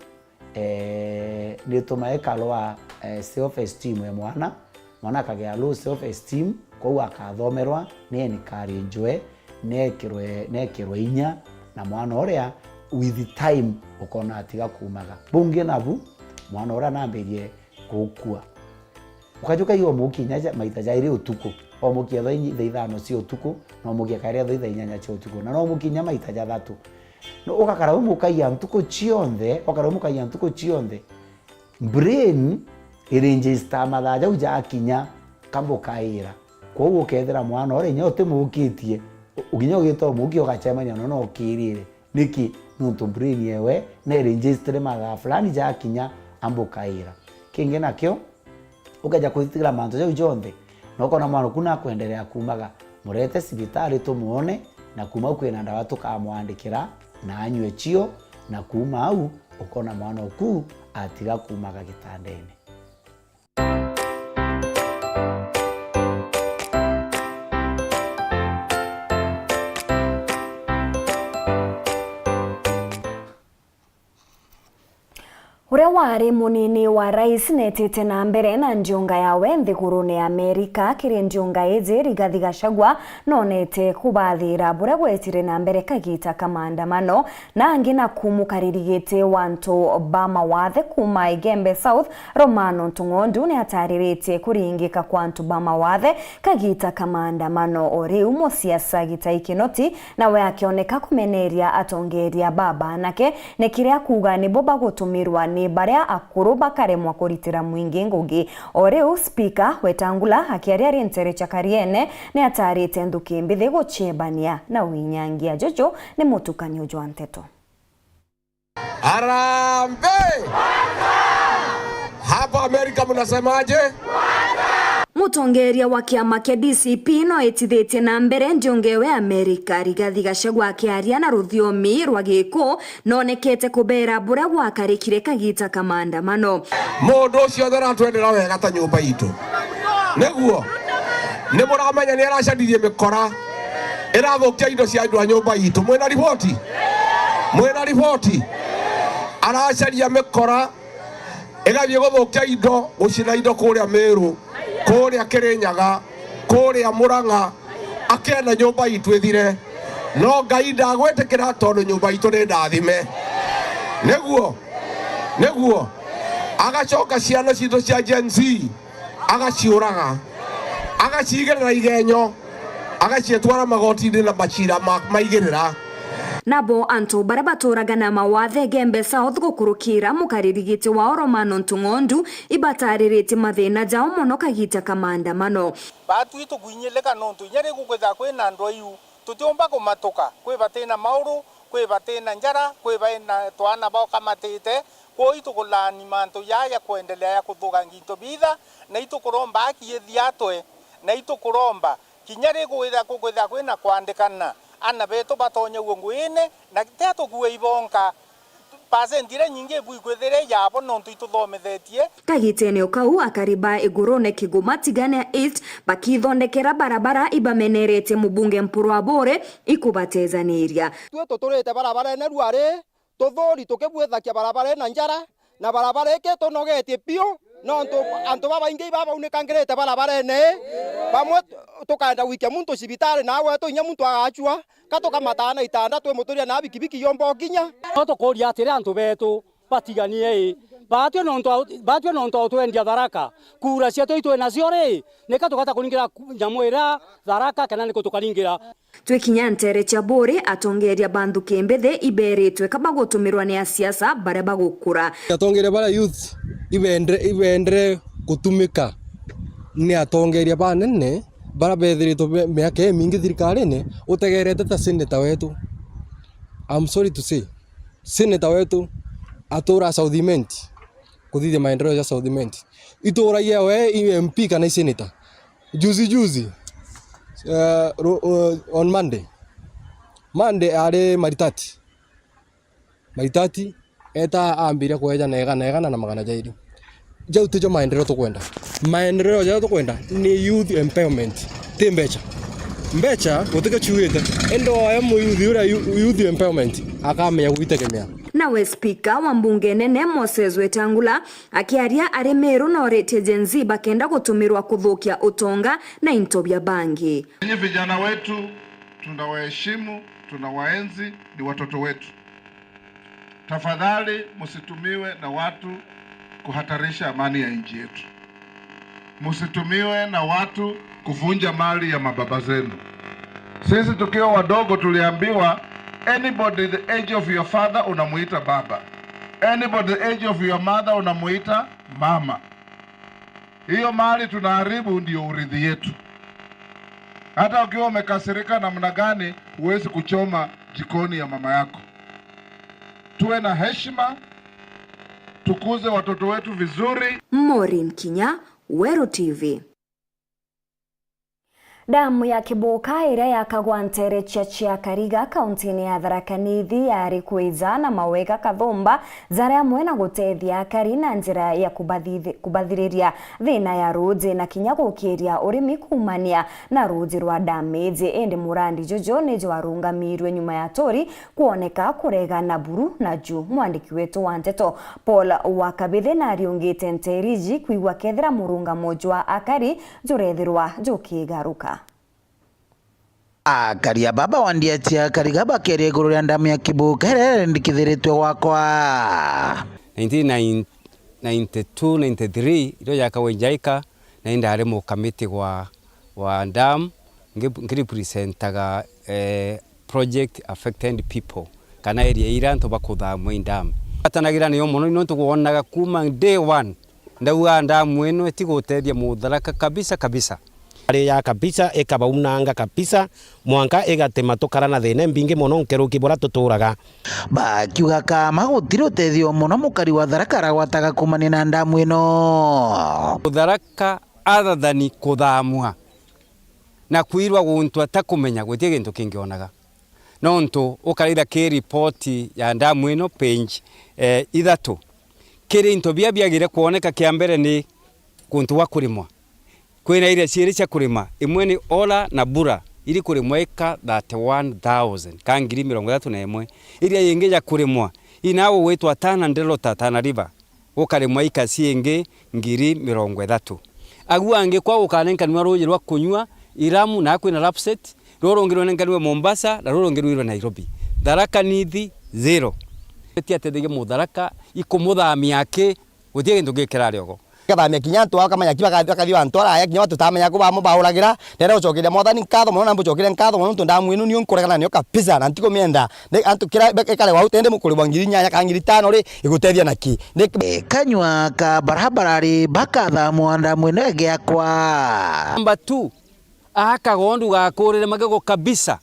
ni tumae kalwa self esteem ya mwana kagea low self esteem kwa akathomerwa ni encourage nekirwe inya na mwana oria with time ukona atiga kumaga bunge nabu mwana ora namberie gukua ukajuka hiyo mukinya maita jairi utuku o mukia thaa 5 cia utuku no mukia karia thaa 8 cia utuku na no mukinya maita ja 3 no ukakara umukaia ntuko chionde ukakara umukaia ntuko chionde brain iregister mathaja uja akinya kambo kaira kwa ugo kethera mwana ore nyote mukitie uginya ugito muki ukachemanya no ukirire niki nuntu brain yewe na register matha fulani ja akinya ambo kaira kinge nakyo ukaja kuthikira manto ja ujonde no kona mwana kuna kuendelea kumaga murete sibitari tumuone na kuma kwina ndawa tukamwandikira na anywe chio na kuma au ukona mwana oku atiga kumaga gitandene. Uria wari munini wa rais netete na mbere na njunga yawe nthigurune Amerika kiri njunga iji Rigathi Gachagua nonete kubathira buria gwetire na mbere kagita kamandamano na angina kumukaririgite wantu bama wathe kuma Igembe South. Romano Ntung'ondu ni atariritie kuringika kwantu bama wathe kagita kamandamano ori umo siasa gitai Kinoti nawe akioneka kumeneria atongeria baba nake nekiria kuga ni boba gutumirwa ni baria akuru bakaremwa kuritira mwingi ngugi. Oreu speaker Wetangula akiaria Rintere Chakariene ni atarite nduki mbithi guchebania na winyangia jojo ni mutukanio jwa nteto. Arambe! Hapa Amerika mnasemaje? Mutongeria wa kiama kia DCP no etithite na mbere njungewe Amerika Rigathi Gachagua akiaria na ruthiomi rwa Giku nonekete kubera buria gwakarikire kagita kamandamano. Mundu ucio aratwendera wega ta nyumba itu niguo ni muramenya ni aracaririe mikora irathukia indo cia andu a nyumba itu. Mwena riboti aracaria mikora igathie guthukia indo gucina indo kuria Meru kuria Kirinyaga kuria Murang'a akena nyumba itu ithire no Ngai ndagwetekera tondu nyumba itu ni ndathime niguo agacoka ciana citu cia Gen Z agaciuraga agacigerera igenyo agacietwara magoti-ini na macira maigirira. Nabo antu baria baturaga na mawathe Gembe South gukurukira mukaririgiti wa Romano Ntung'ondu ibataririte mathina jao muno kagita kamandamano. Batu itu gwinyeleka nontu nyari gukwetha kwina andu ayu tutiomba kumatuka kwi batena mauru kwi batena njara kwi batena twana bao kamatite kwa itu kulani mantu yaya kuendelea ya kuthuga nginto bitha na itu kuromba akiethia atwe na itu kuromba kinyari gukwetha kwina kwandikana ana beto batonye ngwine na teto kuwe ibonka pasentire nyingi buikwethere yabo nontu ituthomethetie. Kagitene ukau akariba igurone Kigoma tigane East bakithondekera barabara ibamenerete mubunge Mpurwa Bore ikubatezaniria. Twe tuturite barabara ene ruare tuthori tukibwethakia barabara na njara na barabara eke tunogetie pio no antu baba ingi baba unikangirite barabara ene bamwe tukanda wikia muntu cibitari nawe tu inya muntu agachua katoka matana itanda twe muturia na bikibiki yombo ginya to koria atire antu betu batiganie batwe nonto twendia Tharaka kura cia twitu nacio ri nikatukata kuringira nyamwira Tharaka kana niko tukaringira Twekinya Ntere Chabore atongeria bandu kembethi iberetwe kaba gutumirwa ni siasa baria bagukura. Atongeria bara youth ibendre gutumika ni atongeria banene bara bethiritwo miaka mingi thirikari-ini utegerete ta senator wetu. I'm sorry to say senator wetu atura Southiment kuthithia maendeleo ya Southiment ituragia we MP kana senator juzi on Monday are Maritati eta ambire kweja nega na magana jairi jau tujo maendeleo tukwenda ni youth empowerment mbecha gutike chuite endo ya muyuthi ura youth empowerment akamenya gwitegemea. Nawe speaker wa mbunge nene Moses Wetangula akiaria ari Meru na orete Gen Z bakenda gutumirwa kuthukia utonga na into bya bangi. Nyinyi vijana wetu tunawaheshimu, tunawaenzi, ni watoto wetu. Tafadhali msitumiwe na watu kuhatarisha amani ya nchi yetu. Msitumiwe na watu kuvunja mali ya mababa zenu. Sisi tukiwa wadogo tuliambiwa anybody the age of your father unamuita baba. Anybody the age of your mother unamuita mama. Hiyo mali tunaharibu ndio urithi yetu. Hata ukiwa umekasirika namna gani huwezi kuchoma jikoni ya mama yako. Tuwe na heshima, tukuze watoto wetu vizuri. Maureen Kinya, Wero TV. Damu ya Kiboka ira yakagwa nterecha chia Kariga kaunti-ini ya Tharaka Nithi yari kwiza na mawega kathumba zari amwe na gutethia akari na njira ya kubathiriria thina ya rudi na kinya gukiria urimi kumania na rudi rwa damage indi Murandi Jojo ni warungamirwe nyuma ya tori kuoneka kurega na buru na juu. Mwandiki wetu wa Nteto Paul Wakabithi na riungite nteriji kuigwa kethira murunga mojwa akari jurethirwa jukigaruka. Akaria baba wandiatia karigaba kere iguru ria damu ya Kiboka ndikithiritwe wakwa 1992-93 iro yakawenjaika na indare mu committee wa dam ngirepresentaga project affected people kana area ira nto bakuthamwe dam atanagira niyo muno no tukuonaga kuma day one ndauga dam eno etigutethia mutharaka kabisa ari ya kabisa ekabaunanga kabisa mwanka egatema tokara na thene mbingi muno nkeruki bora tuturaga bakiuga kama gutiri utethio muno mukari wa Tharaka aragwataga kumania na damu ino Tharaka other than kuthamwa na kwirwa guntu atakumenya gwetie gintu kingionaga nonto ukarira ke report ya damu ino page ithatu kiri into biagire kuoneka kia mbere ni guntu wa kurimwa kwina ile ciiri cia kurima imwe ni Ola na Bura ili kurimwa eka 31,000 kangiri 31 ile yingi ya kurimwa inawo wetwa Tana Ndelota Tana River ukarimwa ika ciingi ngiri 30 aguange kwa ukanenka ni roje rwa kunywa Iramu na kwina Lapset rorongirwe nenganiwe Mombasa na rorongirwe Nairobi. Tharaka Nithi 0 tia tethige mutharaka ikumuthamia yake gutie gintu gikira riogo kathamia kinya ntwa kamanya kiba kathio antwara ya kinya watu tamenya ko bamubahuragira nere ucokeria mothani nkatho muno na mbucokire nkatho muno ntu ndamu inu ni unkuregana ni okapisa na ntiko mienda ne antu kira ekale wa utende mukuri wa ngiri nya ka ngiri 5 ri igutethia naki kanywa ka barabara ri bakatha mwanda mwenege akwa namba 2 akagondu gakurire magego kabisa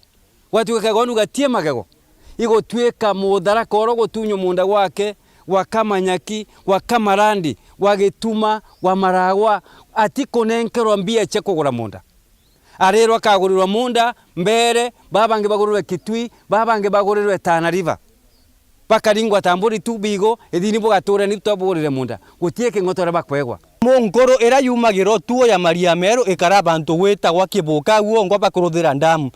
watu kagondu gatie magego igotweka mutharaka oro gutunyo munda gwake wakamanyaki wakamarandi wagituma wa maragwa atikonenkerwa mbia che kugura munda arero akagurirwa munda mbere babange bagurirwe Kitui babange bagurirwe Tana River bakaringwa tamburi tubigo ethini bugatura ni twabugurire munda gutieke ngotora bakwegwa Mungoro era yumagiro tuo ya Maria Mero ikara bantu gweta gwa Kiboka guo ngwa bakuruthira damu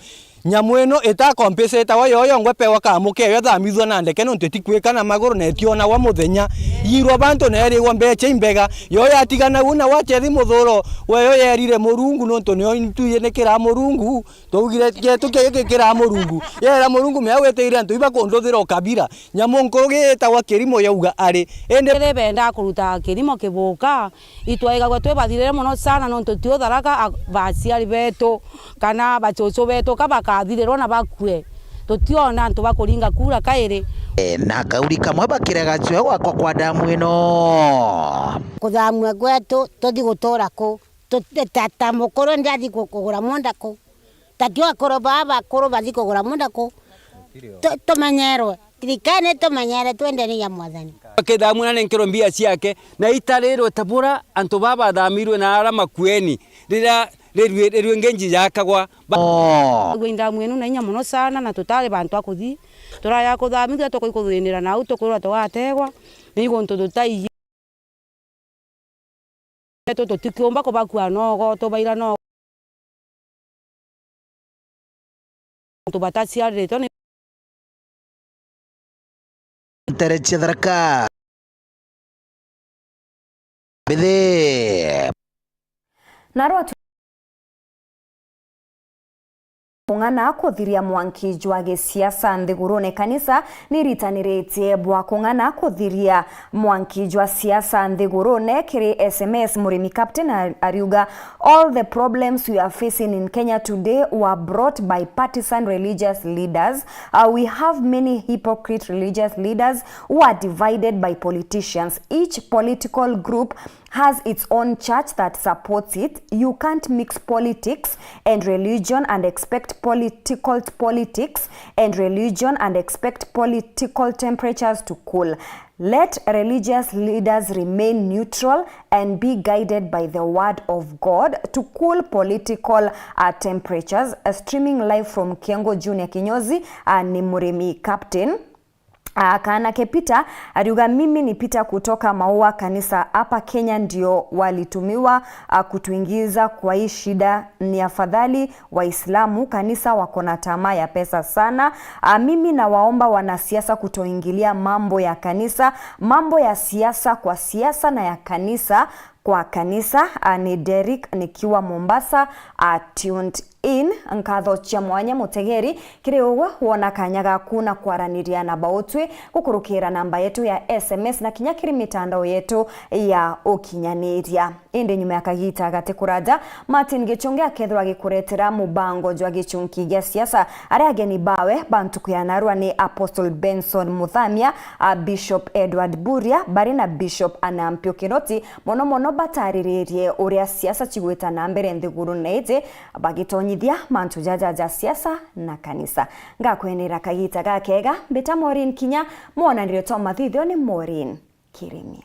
nyamweno eta compensate wa yoyo ngwe pewa kamuke yo thamithwa na ndeke no ntitikwika na maguru na etiona wa muthenya yirwa bantu na eri mbeche imbega yo yatigana una wachethi muthuro we yo yerire murungu no ntonyo tuye nekira murungu tugire getu kekira murungu yera murungu meawete antu iba kondothira okabira nyamonko geta wa kirimo yauga ari ende benda kuruta kirimo Kiboka itwaiga gwe twebathire muno sana no ntotio Tharaka baciari beto kana bachocho beto kabaka athirerwo na bakue tutiona ntu bakuringa kura kairi na kauri kamwe bakirega cyo gwakwa kwa damu ino kuthamwe gwetu tuthi gutora ku tata mukoro ndathi kugura munda ku tatio akoro baba akoro bathi kugura munda ku tumenyerwe tirikane tumenyere twendeni ya mwathani damu na nenkero mbia ciake na itarero tabura antu baba thamirwe na arama kueni rira rerwe ngenji yakagwa gwinda mwenu na inya muno sana na tutale bantu akuthi turaya kuthamithia tukikuthinira na au tukurwa twategwa nigo ntu tutai tutikiomba kubakua nogo tubaira no tubatacia reto ni tereche Tharaka bede narwa Kung'ana kuthiria mwanki jwa gisiasa nthigurune kanisa niritaniritie bwa kung'ana kuthiria mwanki jwa siasa nthigurune kiri SMS Murimi Captain ariuga all the problems we are facing in Kenya today were brought by partisan religious leaders. We have many hypocrite religious leaders who are divided by politicians. Each political group has its own church that supports it. You can't mix politics and religion and expect politics and religion and expect political temperatures to cool. Let religious leaders remain neutral and be guided by the word of God to cool political temperatures. Streaming live from Kiango Junior Kinyozi ni Murimi Captain. Kana Kepita ariuga mimi ni Pita kutoka Maua kanisa hapa Kenya ndio walitumiwa kutuingiza kwa hii shida. Ni afadhali Waislamu kanisa wako na tamaa ya pesa sana. Mimi na waomba wanasiasa kutoingilia mambo ya kanisa, mambo ya siasa kwa siasa na ya kanisa kwa kanisa. Ni Derek nikiwa Mombasa, tuned in nkatho cia mwanya mutegeri kiri uwe wona kanyaga kuna kwaraniria na bautwe gukurukira namba yetu ya SMS na kinya kiri mitandao yetu ya ukinyaniria. Inde nyuma ya kagita gate kuraja Martin Gichunge akethwa gikuretera mubango jwa gichunki gya siasa aria ageni bawe bantu kuyanarwa ni Apostle Benson Muthamia, Bishop Edward Buria bari na Bishop Anampio Kinoti mono batariririe uria siasa chigwita na mbere nthiguru neje bagitonyithia mantu jaja siasa na kanisa. Ngakwenera kagita gakega mbeta Maureen Kinya mwonanire to mathithio ni Maureen Kirimi.